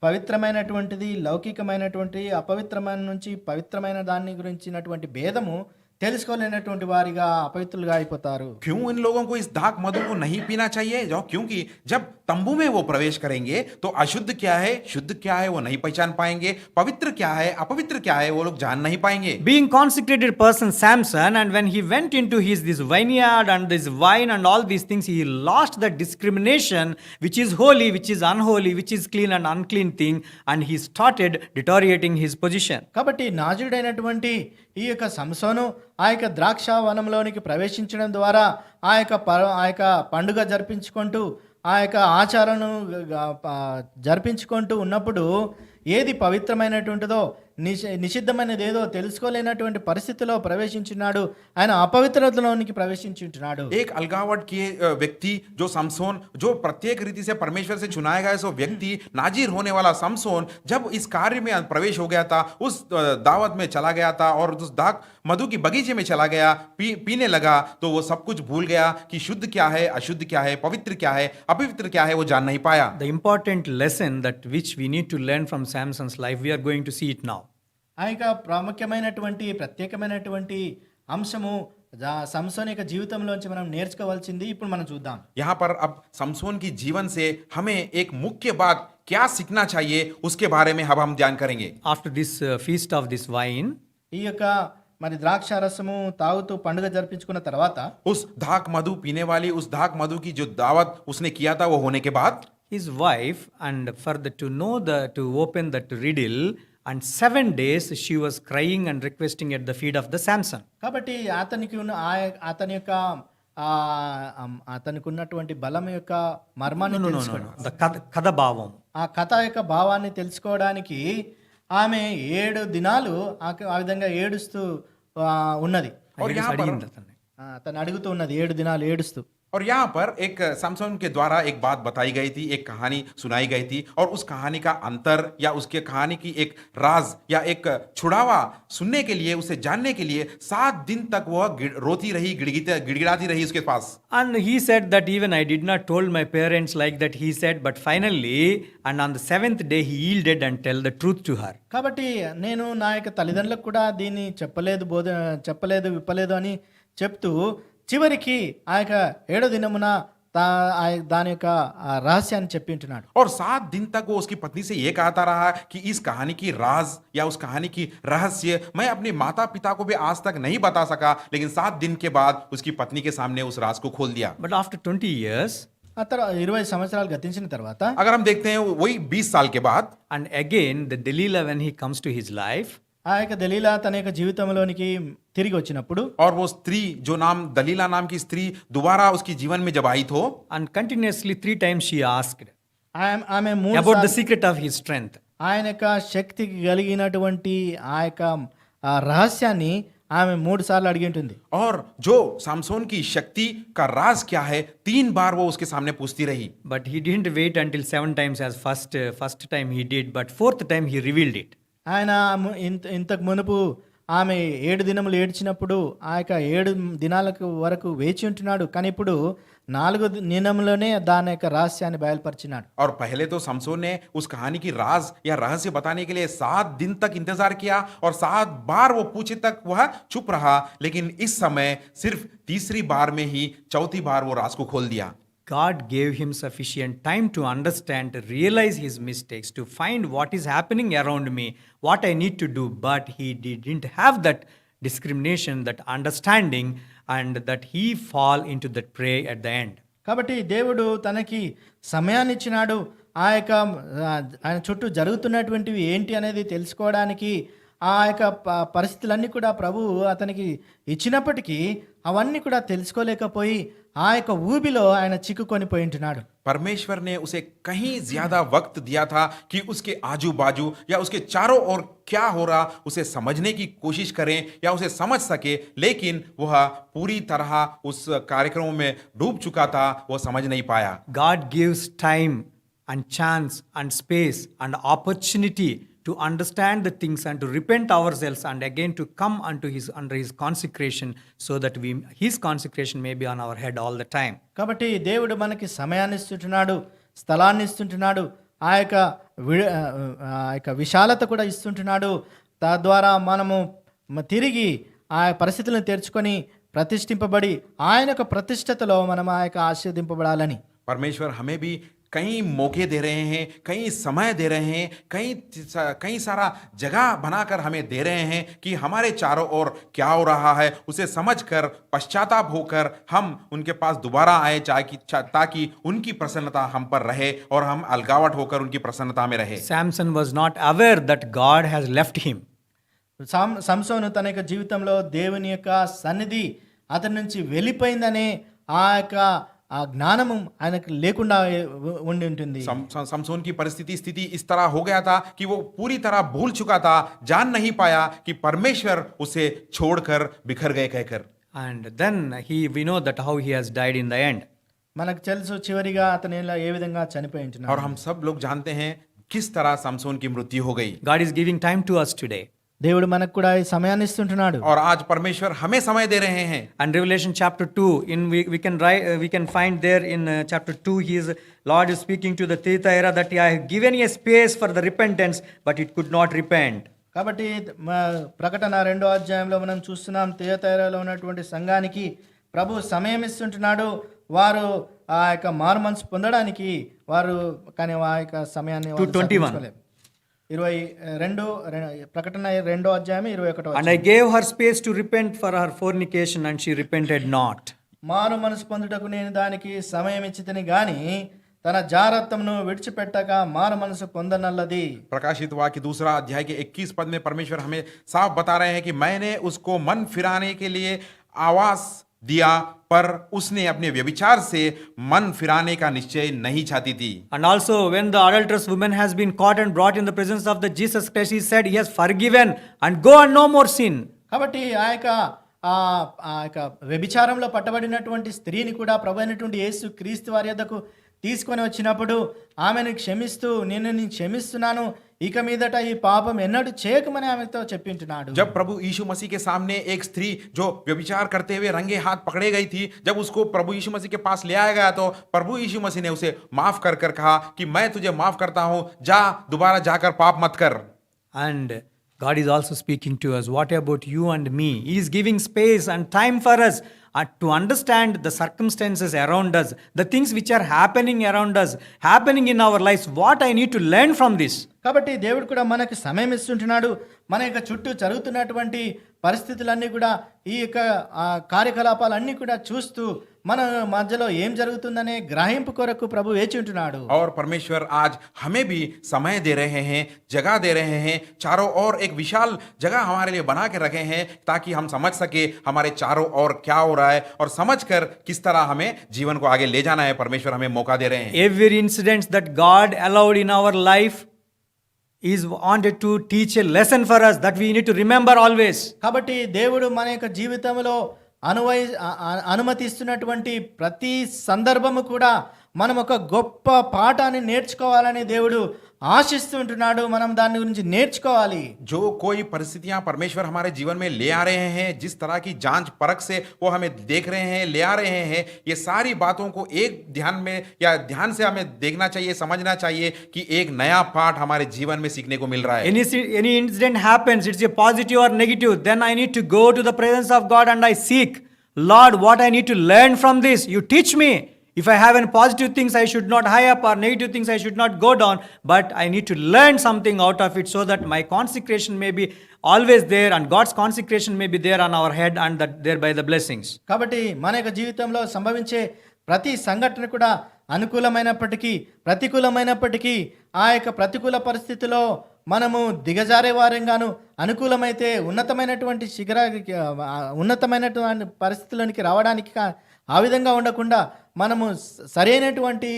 Speaker 3: పవిత్రమైనటువంటిది, లౌకికమైనటువంటి, అపవిత్రమైన నుంచి పవిత్రమైన దాని గురించినటువంటి భేదము తెలుసుకోలేనటువంటి వారిగా అపవిత్రులుగా అయిపోతారు.
Speaker 4: क्यों इन लोगों को इस दाख मधु को नहीं पीना चाहिए? जो क्योंकि जब तंबू में वो प्रवेश करेंगे तो अशुद्ध क्या है, शुद्ध क्या है वो नहीं पहचान पाएंगे, पवित्र क्या है, अपवित्र क्या है वो लोग जान नहीं पाएंगे.
Speaker 5: Being consecrated person Samson, and when he went into this vineyard and this wine and all these things, he lost the discrimination which is holy, which is unholy, which is clean and unclean thing, and he started deteriorating his position.
Speaker 3: కాబట్టి నాజీరుడైనటువంటి ఈ యొక్క సంసోను ఆ యొక్క ద్రాక్ష వనంలోనికి ప్రవేశించడం ద్వారా ఆ యొక్క పండుగ జరిపించుకుంటూ ఆ యొక్క ఆచారాలను జరిపించుకుంటూ ఉన్నప్పుడు ఏది పవిత్రమైనటువంటిదో నిషిద్ధమైనది ఏదో తెలుసుకోలేనటువంటి పరిస్థితిలో ప్రవేశించున్నాడు. ఆయన అపవిత్రతలోనికి ప్రవేశించుంటున్నాడు.
Speaker 4: एक अलगावट के व्यक्ति जो समसोन, जो प्रत्येक रीति से परमेश्वर से चुनाया गया सो व्यक्ति, नाजीर होने वाला समसोन जब इस कार्य में प्रवेश हो गया था, उस दावत में चला गया था और उस दाख मधु की बगीचे में चला गया, पीने लगा, तो वो सब कुछ भूल गया कि शुद्ध क्या है, अशुद्ध क्या है, पवित्र क्या है, अपवित्र क्या है, वो जान नहीं पाया.
Speaker 5: The important lesson that which we need to learn from Samson's life, we are going to see it now.
Speaker 3: ఆ యొక్క ప్రాముఖ్యమైనటువంటి ప్రత్యేకమైనటువంటి అంశము సంసోన్ యొక్క జీవితంలోంచి మనం నేర్చుకోవాల్సింది ఇప్పుడు మనం చూద్దాం.
Speaker 4: यहाँ पर अब समसोन की जीवन से हमें एक मुख्य बात क्या सीखना चाहिए उसके बारे में अब हम ध्यान करेंगे.
Speaker 5: After this feast of this wine,
Speaker 3: ఈ యొక్క మరి ద్రాక్ష రసము తాగుతూ పండుగ జరిపించుకున్న తర్వాత
Speaker 4: उस धाक मधु पीने वाली उस धाक मधु की जो दावत उसने किया था वो होने के बाद
Speaker 5: his wife, and further to open that riddle, and 7 days she was crying and requesting at the feet of the Samson.
Speaker 3: కాబట్టి అతనికి ఉన్నటువంటి బలం యొక్క మర్మాన్ని తెలుసుకోవడం,
Speaker 5: The kada bhavam.
Speaker 3: ఆ కథ యొక్క భావాన్ని తెలుసుకోవడానికి ఆమె 7 దినాలు ఆ విధంగా ఏడుస్తూ ఉన్నది.
Speaker 5: అడిగింది అతన్ని.
Speaker 3: అతను అడుగుతూ ఉన్నది 7 దినాలు ఏడుస్తూ.
Speaker 4: और यहाँ पर एक समसोन के द्वारा एक बात बताई गई थी, एक कहानी सुनाई गई थी, और उस कहानी का अंतर या उसके कहानी की एक राज या एक छुड़ावा सुनने के लिए, उसे जानने के लिए 7 दिन तक वह रोती रही, गिड़गिड़ाती रही उसके पास.
Speaker 5: And he said that even I did not told my parents like that, he said, but finally and on the 7th day he yielded and tell the truth to her.
Speaker 3: కాబట్టి నేను నా యొక్క తల్లిదండ్రులకు కూడా దీన్ని చెప్పలేదు విప్పలేదు అని చెప్తూ చివరికి ఆ యొక్క 7వ దినమున దాని యొక్క రహస్యాన్ని చెప్పి ఉంటున్నాడు.
Speaker 4: और 7 दिन तक वो उसकी पत्नी से ये कहता रहा कि इस कहानी की राज या उस कहानी की रहस्य मैं अपने माता पिता को भी आज तक नहीं बता सका, लेकिन 7 दिन के बाद उसकी पत्नी के सामने उस राज को खोल दिया.
Speaker 5: But after 20 years,
Speaker 3: ఆ తర్వాత 20 సంవత్సరాలు గతించిన తర్వాత
Speaker 4: अगर हम देखते हैं वही 20 साल के बाद
Speaker 5: and again the Delilah, when he comes to his life,
Speaker 3: ఆ యొక్క దలీలా తన యొక్క జీవితంలోనికి తిరిగి వచ్చినప్పుడు
Speaker 4: और वो स्त्री जो नाम दलीला नाम की स्त्री दोबारा उसकी जीवन में जब आई तो
Speaker 5: and continuously 3 times she asked
Speaker 3: ఆమె 3
Speaker 5: about the secret of his strength.
Speaker 3: ఆయన యొక్క శక్తికి కలిగినటువంటి ఆ యొక్క రహస్యాన్ని ఆమె 3 సార్లు అడిగి ఉంటుంది.
Speaker 4: और जो सामसोन की शक्ति का राज क्या है 3 बार वो उसके सामने पूछती रही.
Speaker 5: But he didn't wait until 7 times as first time he did, but 4th time he revealed it.
Speaker 3: ఆయన ఇంతకు మునుపు ఆమె 7 దినములు ఏడ్చినప్పుడు ఆ యొక్క 7 దినాలకు వరకు వేచి ఉంటున్నాడు. కానీ ఇప్పుడు 4 దినంలోనే దాని యొక్క రహస్యాన్ని బయలుపరిచినాడు.
Speaker 4: और पहले तो समसोन ने उस कहानी की राज या रहस्य बताने के लिए 7 दिन तक इंतजार किया और 7 बार वो पूछे तक वह चुप रहा, लेकिन इस समय सिर्फ तीसरी बार में ही चौथी बार वो राज को खोल दिया.
Speaker 5: God gave him sufficient time to understand, to realize his mistakes, to find what is happening around me, what I need to do, but he didn't have that discrimination, that understanding, and that he fall into that prey at the end.
Speaker 3: కాబట్టి దేవుడు తనకి సమయాన్ని ఇచ్చినాడు. ఆ యొక్క ఆయన చుట్టూ జరుగుతున్నటువంటివి ఏంటి అనేది తెలుసుకోవడానికి ఆ యొక్క పరిస్థితులన్నీ కూడా ప్రభువు అతనికి ఇచ్చినప్పటికీ అవన్నీ కూడా తెలుసుకోలేకపోయి ఆ యొక్క ఊబిలో ఆయన చిక్కుకొని పోయి ఉంటున్నాడు.
Speaker 4: परमेश्वर ने उसे कहीं ज्यादा वक्त दिया था कि उसके आजू बाजू या उसके चारों ओर क्या हो रहा उसे समझने की कोशिश करें या उसे समझ सके, लेकिन वह पूरी तरह उस कार्यक्रम में डूब चुका था, वह समझ नहीं पाया.
Speaker 5: God gives time and chance and space and opportunity to understand the things and to repent ourselves and again to come unto under his consecration, so that his consecration may be on our head all the time.
Speaker 3: కాబట్టి దేవుడు మనకి సమయాన్ని ఇస్తుంటున్నాడు, స్థలాన్ని ఇస్తుంటున్నాడు, ఆ యొక్క విశాలత కూడా ఇస్తుంటున్నాడు. తద్వారా మనము తిరిగి ఆ పరిస్థితులను తెరుచుకొని ప్రతిష్ఠింపబడి ఆయన యొక్క ప్రతిష్టతలో మనం ఆ యొక్క ఆశీర్వదింపబడాలని.
Speaker 4: परमेश्वर हमें भी कई मौके दे रहे हैं, कई समय दे रहे हैं, कई सारा जगह बनाकर हमें दे रहे हैं कि हमारे चारों ओर क्या हो रहा है उसे समझकर पश्चाताप होकर हम उनके पास दोबारा आए, ताकि उनकी प्रसन्नता हम पर रहे और हम अलगावट होकर उनकी प्रसन्नता में रहे.
Speaker 5: Samson was not aware that God has left him.
Speaker 3: సంసోను తన యొక్క జీవితంలో దేవుని యొక్క సన్నిధి అతని నుంచి వెళ్ళిపోయిందనే ఆ యొక్క ఆ జ్ఞానము ఆయనకు లేకుండా ఉండి ఉంటుంది.
Speaker 4: समसोन की स्थिति इस तरह हो गया था कि वो पूरी तरह भूल चुका था, जान नहीं पाया कि परमेश्वर उसे छोड़कर बिखर गए कहकर.
Speaker 5: And then we know that how he has died in the end.
Speaker 3: మనకు తెలుసు చివరిగా అతను ఏ విధంగా చనిపోయి ఉంటున్నాడు.
Speaker 4: और हम सब लोग जानते हैं किस तरह समसोन की मृत्यु हो गई.
Speaker 5: God is giving time to us today.
Speaker 3: దేవుడు మనకు కూడా ఈ సమయాన్ని ఇస్తుంటున్నాడు.
Speaker 4: और आज परमेश्वर हमें समय दे रहे हैं.
Speaker 5: And Revelation chapter 2, we can find there in chapter 2, Lord is speaking to the Thyatira that I have given a space for the repentance, but it could not repent.
Speaker 3: కాబట్టి ప్రకటన 2వ అధ్యాయంలో మనం చూస్తున్నాం థియతైరాలో ఉన్నటువంటి సంఘానికి ప్రభు సమయం ఇస్తుంటున్నాడు. వారు ఆ యొక్క మారు మనసు పొందడానికి కానీ ఆ యొక్క సమయాన్ని
Speaker 5: 2:21
Speaker 3: ప్రకటన 2వ అధ్యాయం 21వ.
Speaker 5: And I gave her space to repent for her fornication, and she repented not.
Speaker 3: మారు మనసు పొందుటకు నేను దానికి సమయం ఇచ్చితిని గాని తన జారత్వమును విడిచిపెట్టక మారు మనసు పొందనల్లది.
Speaker 4: प्रकाशित वाक्य 2 अध्याय के 21 पद में परमेश्वर हमें साफ बता रहे हैं कि मैंने उसको मन फिराने के लिए आवाज दिया, पर उसने अपने व्यभिचार से मन फिराने का निश्चय नहीं चाहती थी.
Speaker 5: And also when the adulterous woman has been caught and brought in the presence of the Jesus Christ, he said he has forgiven and go and no more sin.
Speaker 3: కాబట్టి ఆ యొక్క వ్యభిచారంలో పట్టబడినటువంటి స్త్రీని కూడా ప్రభు అయినటువంటి యేసు క్రీస్తు వారి యొద్దకు తీసుకొని వచ్చినప్పుడు ఆమెను క్షమిస్తూ నేను క్షమిస్తున్నాను, ఇక మీదట ఈ పాపం ఎన్నడూ చేయకమని ఆమెతో చెప్పింటున్నాడు.
Speaker 4: जब प्रभु यीशु मसीह के सामने एक स्त्री जो व्यभिचार करते हुए रंगे हाथ पकड़े गई थी, जब उसको प्रभु यीशु मसीह के पास ले आया गया तो प्रभु यीशु मसीह ने उसे माफ कर कहा कि मैं तुझे माफ करता हूं, जा दोबारा जाकर पाप मत कर.
Speaker 5: And God is also speaking to us. What about you and me? He is giving space and time for us to understand the circumstances around us, the things which are happening around us, happening in our lives. What I need to learn from this.
Speaker 3: కాబట్టి దేవుడు కూడా మనకు సమయం ఇస్తుంటున్నాడు. మన యొక్క చుట్టూ జరుగుతున్నటువంటి పరిస్థితులన్నీ కూడా ఈ యొక్క కార్యకలాపాలన్నీ కూడా చూస్తూ మన మధ్యలో ఏం జరుగుతుందనే గ్రహింపు కొరకు ప్రభు వేచి ఉంటున్నాడు.
Speaker 4: और परमेश्वर आज हमें भी समय दे रहे हैं, जगह दे रहे हैं, चारों ओर एक विशाल जगह हमारे लिए बना के रखे हैं ताकि हम समझ सके हमारे चारों ओर क्या हो रहा है और समझकर किस तरह हमें जीवन को आगे ले जाना है. परमेश्वर हमें मौका दे रहे हैं.
Speaker 5: Every incident that God allowed in our life is wanted to teach a lesson for us that we need to remember always.
Speaker 3: కాబట్టి దేవుడు మన యొక్క జీవితంలో అనుమతిస్తున్నటువంటి ప్రతి సందర్భము కూడా మనం ఒక గొప్ప పాఠాన్ని నేర్చుకోవాలని దేవుడు ఆశిస్తుంటున్నాడు. మనం దాని గురించి నేర్చుకోవాలి.
Speaker 4: जो कोई परिस्थितियां परमेश्वर हमारे जीवन में ले आ रहे हैं, जिस तरह की जांच परख से वो हमें देख रहे हैं, ले आ रहे हैं, ये सारी बातों को एक ध्यान से हमें देखना चाहिए, समझना चाहिए कि एक नया पाठ हमारे जीवन में सीखने को मिल रहा है.
Speaker 5: Any incident happens, it's a positive or negative, then I need to go to the presence of God and I seek, Lord, what I need to learn from this? You teach me. If I have any positive things, I should not high up, or negative things, I should not go down. But I need to learn something out of it so that my consecration may be always there and God's consecration may be there on our head and that thereby the blessings.
Speaker 3: కాబట్టి మన యొక్క జీవితంలో సంభవించే ప్రతి సంఘటన కూడా అనుకూలమైనప్పటికీ ప్రతికూలమైనప్పటికీ ఆ యొక్క ప్రతికూల పరిస్థితిలో మనము దిగజారే వారంగాను, అనుకూలమైతే ఉన్నతమైనటువంటి పరిస్థితులకి రావడానికి ఆ విధంగా ఉండకుండా మనము సరైనటువంటి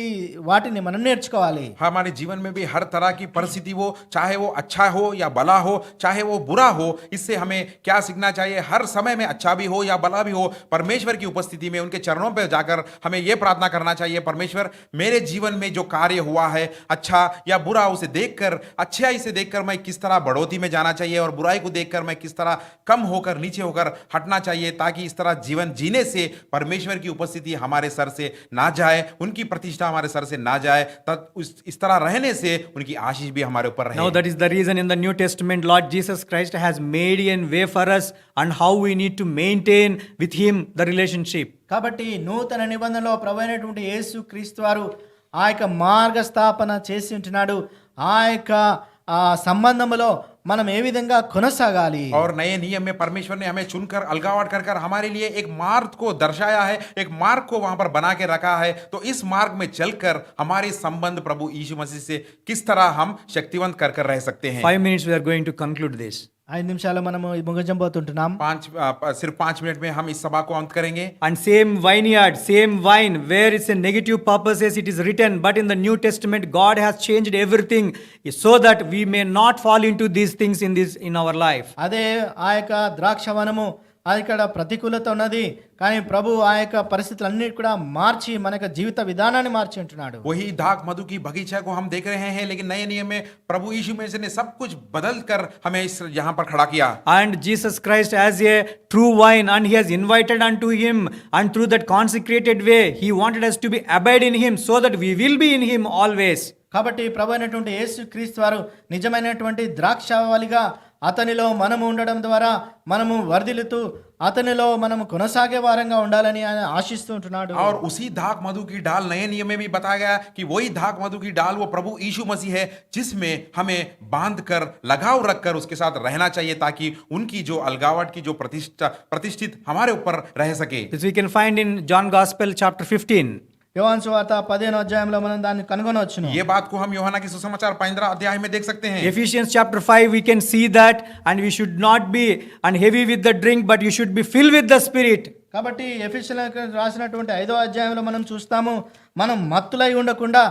Speaker 3: వాటిని మనం నేర్చుకోవాలి.
Speaker 4: हमारे जीवन में भी हर तरह की परिस्थिति हो, चाहे वो अच्छा हो या भला हो, चाहे वो बुरा हो, इससे हमें क्या सीखना चाहिए? हर समय में अच्छा भी हो या भला भी हो, परमेश्वर की उपस्थिति में उनके चरणों पर जाकर हमें ये प्रार्थना करना चाहिए, परमेश्वर मेरे जीवन में जो कार्य हुआ है अच्छा या बुरा, उसे देखकर अच्छाई से देखकर मैं किस तरह बढ़ोतरी में जाना चाहिए और और बुराई को देखकर मैं किस तरह कम होकर नीचे होकर हटना चाहिए, ताकि इस तरह जीवन जीने से परमेश्वर की उपस्थिति हमारे सर से ना जाए, उनकी प्रतिष्ठा हमारे सर से ना जाए, तब इस तरह रहने से उनकी आशीष भी हमारे ऊपर
Speaker 5: Now
Speaker 4: रहे।
Speaker 5: that is the reason in the New Testament Lord Jesus Christ has made a way for us and how we need to maintain with him the relationship.
Speaker 3: కాబట్టి నూతన నిబంధనలో ప్రభు అయినటువంటి యేసు క్రీస్తు వారు ఆ యొక్క మార్గస్థాపన చేసి ఉంటున్నాడు. ఆ యొక్క సంబంధములో మనం ఏ విధంగా కొనసాగాలి.
Speaker 4: और नए नियम में परमेश्वर ने हमें चुनकर अलगावट कर हमारे लिए एक मार्ग को दर्शाया है, एक मार्ग को वहां पर बना के रखा है। तो इस मार्ग में चलकर हमारे संबंध प्रभु यीशु मसीह से किस तरह हम शक्तिवंत कर रह सकते हैं।
Speaker 5: 5 minutes we are going to conclude this.
Speaker 3: 5 నిమిషాలు మనము ముగించబోతుంటున్నాం.
Speaker 4: सिर्फ 5 मिनट में हम इस सभा को अंत करेंगे।
Speaker 5: And same vineyard, same wine, where it's a negative purposes it is written, but in the New Testament God has changed everything so that we may not fall into these things in our life.
Speaker 3: అదే ఆ యొక్క ద్రాక్షవనము అది ఇక్కడ ప్రతికూలత ఉన్నది, కానీ ప్రభు ఆ యొక్క పరిస్థితులన్నిటి కూడా మార్చి మన యొక్క జీవిత విధానాన్ని మార్చి ఉంటున్నాడు.
Speaker 4: वही दाख मधु की बगीचा को हम देख रहे हैं, लेकिन नए नियम में प्रभु यीशु मसीह ने सब कुछ बदल कर हमें इस यहाँ पर खड़ा किया।
Speaker 5: And Jesus Christ as a true wine, and he has invited unto him, and through that consecrated way he wanted us to be abide in him so that we will be in him always.
Speaker 3: కాబట్టి ప్రభు అయినటువంటి యేసు క్రీస్తు వారు నిజమైనటువంటి ద్రాక్షావళిగా అతనిలో మనము ఉండడం ద్వారా మనము వర్ధిల్లుతూ అతనిలో మనము కొనసాగే వారంగా ఉండాలని ఆయన ఆశిస్తూ ఉంటున్నాడు.
Speaker 4: और उसी दाख मधु की डाल नए नियम में भी बताया गया कि वही दाख मधु की डाल वो प्रभु यीशु मसीह है, जिसमें हमें बांध कर लगाव रखकर उसके साथ रहना चाहिए, ताकि उनकी जो अलगावट की जो प्रतिष्ठित हमारे ऊपर रह सके।
Speaker 5: This we can find in John Gospel chapter 15.
Speaker 3: యోహాను సువార్త 15వ అధ్యాయంలో మనం దాన్ని కనుగొనవచ్చును.
Speaker 4: ये बात को हम यूहन्ना की सुसमाचार 15 अध्याय में देख सकते हैं।
Speaker 5: Ephesians chapter 5 we can see that, and we should not be unheavy with the drink, but you should be filled with the Spirit.
Speaker 3: కాబట్టి ఎఫెసీయులకు రాసినటువంటి 5వ అధ్యాయంలో మనం చూస్తాము, మనం మత్తులై ఉండకుండా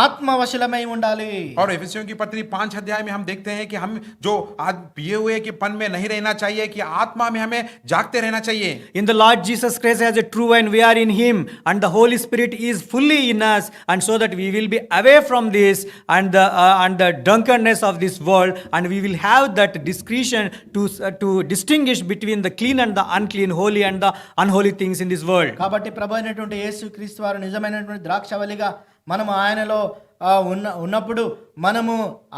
Speaker 3: ఆత్మవశులమై ఉండాలి.
Speaker 4: और एफिसियों की पत्री 5 अध्याय में हम देखते हैं कि हम जो आज पिए हुए के पन में नहीं रहना चाहिए, कि आत्मा में हमें जागते रहना चाहिए।
Speaker 5: In the Lord Jesus Christ as a true wine, we are in him, and the Holy Spirit is fully in us, and so that we will be away from this and the drunkenness of this world, and we will have that discretion to distinguish between the clean and the unclean, holy and the unholy things in this world.
Speaker 3: కాబట్టి ప్రభు అయినటువంటి యేసు క్రీస్తు వారు నిజమైనటువంటి ద్రాక్షవల్లిగా మనము ఆయనలో ఉన్నప్పుడు మనము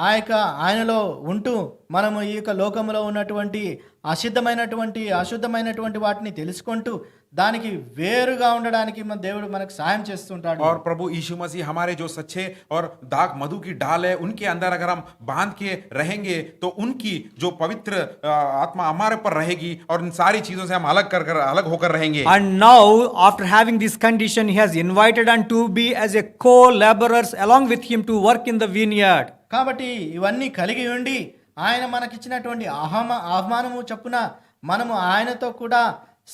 Speaker 3: ఆయనలో ఉంటూ మనము ఈ యొక్క లోకములో ఉన్నటువంటి అశుద్ధమైనటువంటి వాటిని తెలుసుకుంటూ దానికి వేరుగా ఉండడానికి మన దేవుడు మనకు సహాయం చేస్తుంటాడు.
Speaker 4: और प्रभु यीशु मसीह हमारे जो सच्चे और दाख मधु की डाल है, उनके अंदर अगर हम बांध के रहेंगे तो उनकी जो पवित्र आत्मा हमारे पर रहेगी, और इन सारी चीजों से हम अलग होकर रहेंगे।
Speaker 5: And now after having this condition, he has invited unto be as a co-laborers along with him to work in the vineyard.
Speaker 3: కాబట్టి ఇవన్నీ కలిగి ఉండి ఆయన మనకిచ్చినటువంటి ఆహ్వానము చొప్పున మనము ఆయనతో కూడా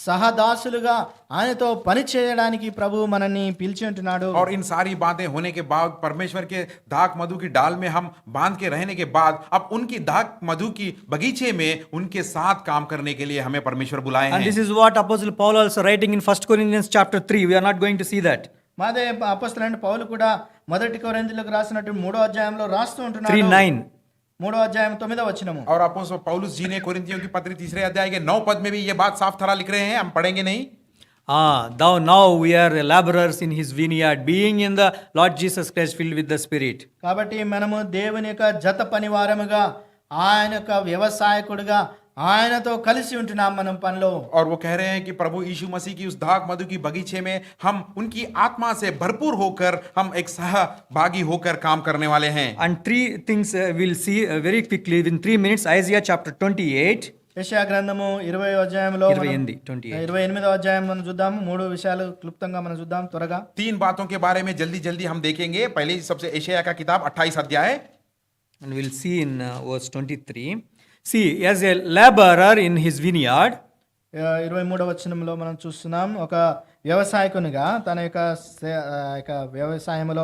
Speaker 3: సహదాసులుగా ఆయనతో పని చేయడానికి ప్రభు మనల్ని పిలిచి ఉంటున్నాడు.
Speaker 4: और इन सारी बातें होने के बाद परमेश्वर के दाख मधु की डाल में हम बांध के रहने के बाद अब उनकी दाख मधु की बगीचे में उनके साथ काम करने के लिए हमें परमेश्वर बुलाए
Speaker 5: And
Speaker 4: हैं।
Speaker 5: this is what Apostle Paul also writing in 1 Corinthians chapter 3. We are not going to see that.
Speaker 3: మాదే అపొస్తలుడైన పౌలు కూడా మొదటి కొరింథీయులకు రాసినట్టు 3వ అధ్యాయంలో రాస్తూ ఉంటున్నాడు.
Speaker 5: 3:9.
Speaker 3: 3వ అధ్యాయం 9వ వచనము.
Speaker 4: और अपोस्तल पौलुस जी ने कोरिन्थियों की पत्री 3 अध्याय के 9 पद में भी ये बात साफ तरह लिख रहे हैं, हम पढ़ेंगे नहीं।
Speaker 5: Thou now we are laborers in his vineyard, being in the Lord Jesus Christ filled with the Spirit.
Speaker 3: కాబట్టి మనము దేవుని యొక్క జత పనివారముగా ఆయన యొక్క వ్యవసాయకుడిగా ఆయనతో కలిసి ఉంటున్నాం మనం పనిలో.
Speaker 4: और वो कह रहे हैं कि प्रभु यीशु मसीह की उस दाख मधु की बगीचे में हम उनकी आत्मा से भरपूर होकर हम एक सहभागी होकर काम करने वाले हैं।
Speaker 5: And three things we'll see very quickly in 3 minutes. Isaiah chapter 28.
Speaker 3: యెషయా గ్రంథము 20వ అధ్యాయంలో 28వ అధ్యాయం మనం చూద్దాం. 3 విషయాలు క్లుప్తంగా మనం చూద్దాం త్వరగా.
Speaker 4: 3 बातों के बारे में जल्दी हम देखेंगे। पहले सबसे यशायाह का किताब 28 अध्याय,
Speaker 5: And we'll see in verse 23. See, as a laborer in his vineyard,
Speaker 3: 23వ వచనంలో మనం చూస్తున్నాం, ఒక వ్యవసాయకునిగా తన యొక్క వ్యవసాయంలో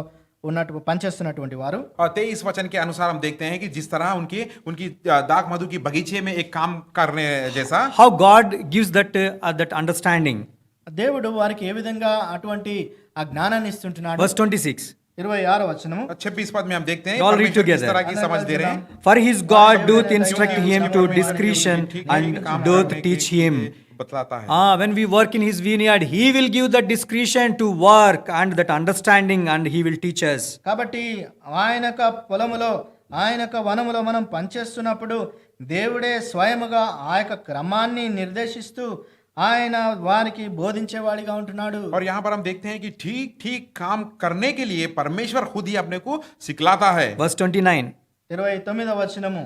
Speaker 3: ఉన్నట్టు పనిచేస్తున్నటువంటి వారు.
Speaker 4: 23 वचन के अनुसार हम देखते हैं कि जिस तरह उनकी दाख मधु की बगीचे में एक काम करने जैसा
Speaker 5: how God gives that understanding.
Speaker 3: దేవుడు వారికి ఏ విధంగా అటువంటి ఆ జ్ఞానాన్ని ఇస్తుంటున్నాడు.
Speaker 5: Verse 26.
Speaker 3: 26వ వచనము
Speaker 4: 26 पद में हम देखते हैं
Speaker 5: We all read
Speaker 4: परमेश्वर किस
Speaker 5: together.
Speaker 4: तरह की समझ दे रहे हैं.
Speaker 5: For his God doth instruct him to discretion and doth teach him.
Speaker 4: बतलाता है.
Speaker 5: When we work in his vineyard, he will give that discretion to work and that understanding, and he will teach us.
Speaker 3: కాబట్టి ఆయన యొక్క పొలములో ఆయన యొక్క వనములో మనం పనిచేస్తున్నప్పుడు దేవుడే స్వయముగా ఆ యొక్క క్రమాన్ని నిర్దేశిస్తూ ఆయన వారికి బోధించేవాడిగా ఉంటున్నాడు.
Speaker 4: और यहाँ पर हम देखते हैं कि ठीक ठीक काम करने के लिए परमेश्वर खुद ही अपने को सिखलाता है.
Speaker 5: Verse 29.
Speaker 3: 29వ వచనము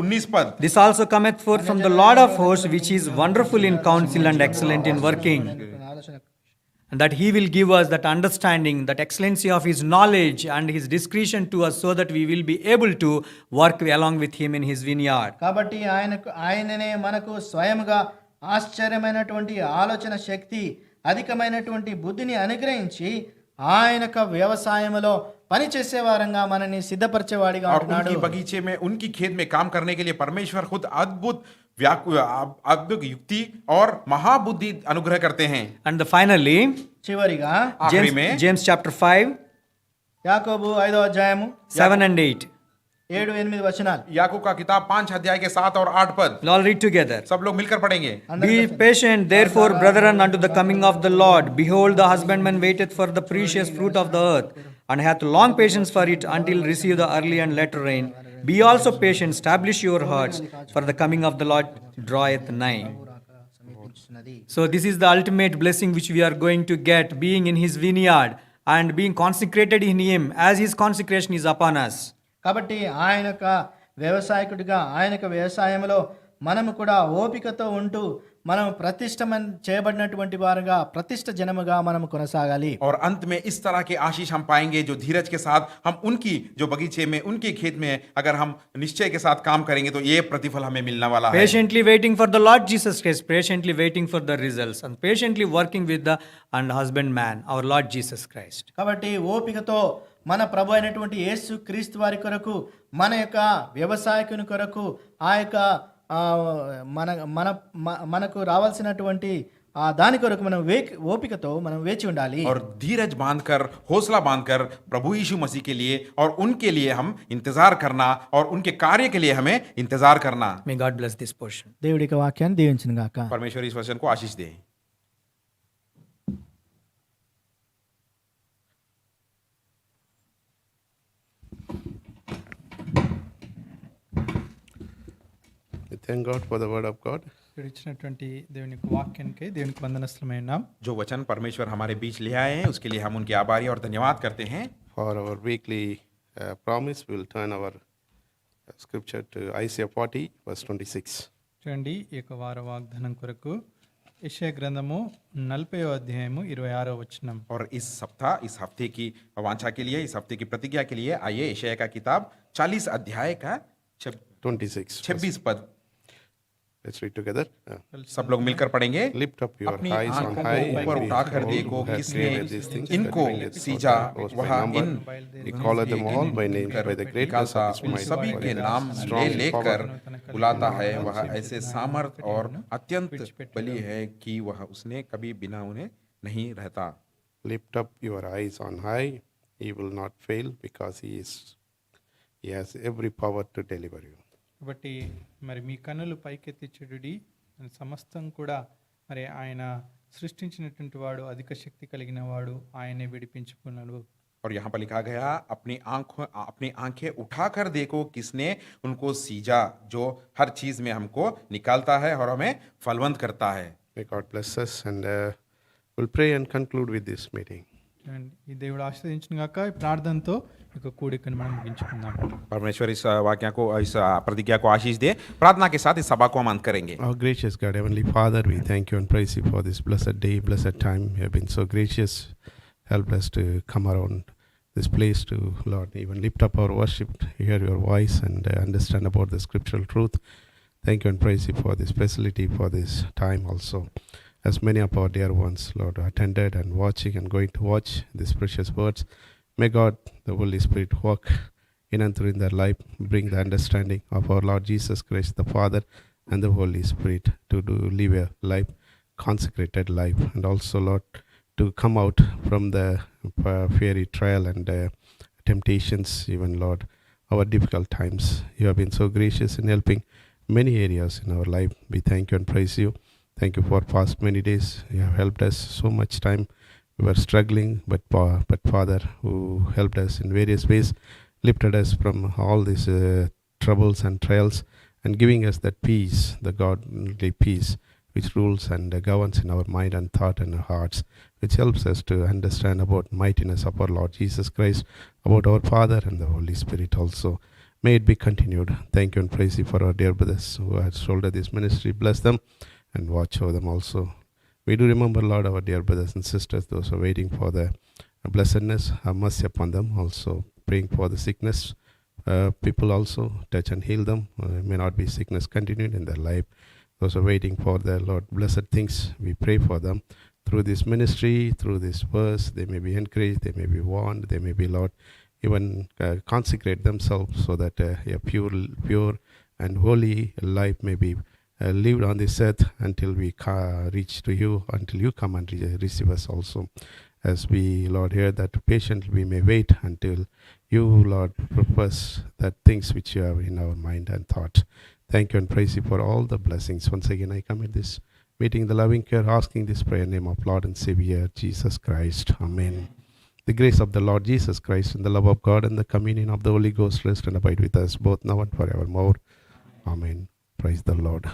Speaker 4: 19 पद.
Speaker 5: This also cometh forth from the Lord of hosts, which is wonderful in counsel and excellent in working. And that he will give us that understanding, that excellency of his knowledge and his discretion to us, so that we will be able to work along with him in his vineyard.
Speaker 3: కాబట్టి ఆయననే మనకు స్వయముగా ఆశ్చర్యమైనటువంటి ఆలోచన శక్తి, అధికమైనటువంటి బుద్ధిని అనుగ్రహించి ఆయన యొక్క వ్యవసాయములో పనిచేసే వారంగా మనని సిద్ధపరిచేవాడిగా
Speaker 4: और
Speaker 3: ఉంటున్నాడు.
Speaker 4: उनकी बगीचे में उनकी खेत में काम करने के लिए परमेश्वर खुद अद्भुत अद्भुत युक्ति और महाबुद्धि अनुग्रह करते हैं.
Speaker 5: And finally,
Speaker 3: చివరిగా
Speaker 4: आखिरी में
Speaker 5: James chapter 5,
Speaker 3: యాకోబు 5వ అధ్యాయము
Speaker 5: 7 and 8.
Speaker 3: 7-8 వచనాలు.
Speaker 4: याकूब का किताब 5 अध्याय के 7 और 8 पद.
Speaker 5: We'll all read together.
Speaker 4: सब लोग मिलकर पढ़ेंगे.
Speaker 5: Be patient, therefore, brethren, unto the coming of the Lord. Behold, the husbandman waiteth for the precious fruit of the earth, and hath long patience for it until receive the early and latter rain. Be also patient, establish your hearts, for the coming of the Lord draweth nigh. So this is the ultimate blessing which we are going to get, being in his vineyard and being consecrated in him, as his consecration is upon us.
Speaker 3: కాబట్టి ఆయన యొక్క వ్యవసాయకుడిగా ఆయన యొక్క వ్యవసాయంలో మనము కూడా ఓపికతో ఉంటూ మనం చేయబడినటువంటి వారుగా ప్రతిష్ఠ జనముగా మనం కొనసాగాలి.
Speaker 4: और अंत में इस तरह के आशीष हम पाएंगे जो धीरज के साथ हम उनकी जो बगीचे में उनके खेत में अगर हम निश्चय के साथ काम करेंगे तो ये प्रतिफल हमें मिलने वाला है.
Speaker 5: Patiently waiting for the Lord Jesus Christ, patiently waiting for the results, and patiently working with the husbandman, our Lord Jesus Christ.
Speaker 3: కాబట్టి ఓపికతో మన ప్రభు అయినటువంటి యేసు క్రీస్తు వారి కొరకు, మన యొక్క వ్యవసాయకుని కొరకు, ఆ యొక్క మనకు రావాల్సినటువంటి దాని కొరకు మనం ఓపికతో మనం వేచి ఉండాలి.
Speaker 4: और धीरज बांधकर हौसला बांधकर प्रभु यीशु मसीह के लिए और उनके लिए हम इंतजार करना और उनके कार्य के लिए हमें इंतजार करना.
Speaker 5: May God bless this portion.
Speaker 3: దేవుడి యొక్క వాక్యాన్ని దీవించును గాక.
Speaker 4: परमेश्वर इस वचन को आशीष दे.
Speaker 6: Thank God for the word of God.
Speaker 2: ఇచ్చినటువంటి దేవుని యొక్క వాక్యానికి దేవునికి వందనస్తులమైన
Speaker 4: जो वचन परमेश्वर हमारे बीच ले आए हैं उसके लिए हम उनके आभारी और धन्यवाद करते हैं.
Speaker 6: For our weekly promise, we will turn our scripture to Isaiah 40, verse 26.
Speaker 2: చూడండి, ఈ యొక్క వార వాగ్దానం కొరకు యెషయా గ్రంథము 40వ అధ్యాయము 26వ వచనం.
Speaker 4: और इस सप्ताह इस हफ्ते की वांछा के लिए, इस हफ्ते की प्रतिज्ञा के लिए आइए यशायाह का किताब 40 अध्याय का 26 पद.
Speaker 6: Let's read together.
Speaker 4: सब लोग मिलकर पढ़ेंगे.
Speaker 6: Lift up your
Speaker 4: अपनी
Speaker 6: eyes on
Speaker 4: आंखों
Speaker 6: high
Speaker 4: को ऊपर
Speaker 6: and
Speaker 4: उठाकर
Speaker 6: behold
Speaker 4: देखो
Speaker 6: who has
Speaker 4: किसने
Speaker 6: created these things that
Speaker 4: इनको
Speaker 6: bringeth forth
Speaker 4: सींचा.
Speaker 6: the host by
Speaker 4: वह
Speaker 6: number.
Speaker 4: In
Speaker 6: He calleth them all by name, by the greatness
Speaker 4: निकालता
Speaker 6: of his
Speaker 4: उन
Speaker 6: might,
Speaker 4: सभी
Speaker 6: by
Speaker 4: के
Speaker 6: his
Speaker 4: नाम
Speaker 6: strong
Speaker 4: ले लेकर
Speaker 6: power.
Speaker 4: बुलाता है. वह ऐसे सामर्थ और अत्यंत बली है कि वह उसने कभी बिना उन्हें नहीं रहता.
Speaker 6: Lift up your eyes on high. He will not fail because he has every power to deliver you.
Speaker 2: కాబట్టి మరి మీ కన్నులు పైకెత్తి చూడుడి, సమస్తం కూడా మరి ఆయన సృష్టించినటువంటి వాడు, అధిక శక్తి కలిగిన వాడు, ఆయనే విడిపించుకున్నాడు.
Speaker 4: और यहाँ पर लिखा गया अपनी आंखें उठाकर देखो किसने उनको सींचा, जो हर चीज में हमको निकालता है और हमें फलवंत करता है.
Speaker 6: May God bless us, and we'll pray and conclude with this meeting.
Speaker 2: ఈ దేవుడు ఆశీర్వదించును గాక. ఈ ప్రార్థనతో ఈ కూడికను మనం ముగించుకుందాం.
Speaker 4: परमेश्वर इस वाक्य को, इस प्रतिज्ञा को आशीष दे. प्रार्थना के साथ इस सभा को हम अंत करेंगे.
Speaker 6: Our gracious God, Heavenly Father, we thank you and praise you for this blessed day, blessed time. You have been so gracious. Help us to come around this place to, Lord, even lift up our worship, hear your voice, and understand about the scriptural truth. Thank you and praise you for this facility, for this time also. As many of our dear ones, Lord, attended and watching and going to watch these precious words, may God, the Holy Spirit, work in and through in their life, bring the understanding of our Lord Jesus Christ, the Father, and the Holy Spirit to live a life, consecrated life, and also, Lord, to come out from the fiery trial and temptations, even Lord, our difficult times. You have been so gracious in helping many areas in our life. We thank you and praise you. Thank you for past many days. You have helped us so much time. We were struggling, but Father, who helped us in various ways, lifted us from all these troubles and trials, and giving us that peace, the godly peace, which rules and governs in our mind and thought and our hearts, which helps us to understand about mightiness of our Lord Jesus Christ, about our Father and the Holy Spirit also. May it be continued. Thank you and praise you for our dear brothers who have shouldered this ministry. Bless them and watch over them also. We do remember, Lord, our dear brothers and sisters, those who are waiting for the blessedness. Have mercy upon them. Also praying for the sickness. People also touch and heal them. May not be sickness continued in their life. Those who are waiting for the Lord blessed things, we pray for them. Through this ministry, through this verse, they may be encouraged, they may be warned, they may be, Lord, even consecrate themselves so that a pure and holy life may be lived on this earth until we reach to you, until you come and receive us also. As we, Lord, hear that patiently we may wait until you, Lord, propose that things which you have in our mind and thought. Thank you and praise you for all the blessings. Once again, I commit this meeting, the loving care, asking this prayer in the name of Lord and Savior, Jesus Christ. Amen. The grace of the Lord Jesus Christ and the love of God and the communion of the Holy Ghost rest and abide with us both now and forevermore. Amen. Praise the Lord.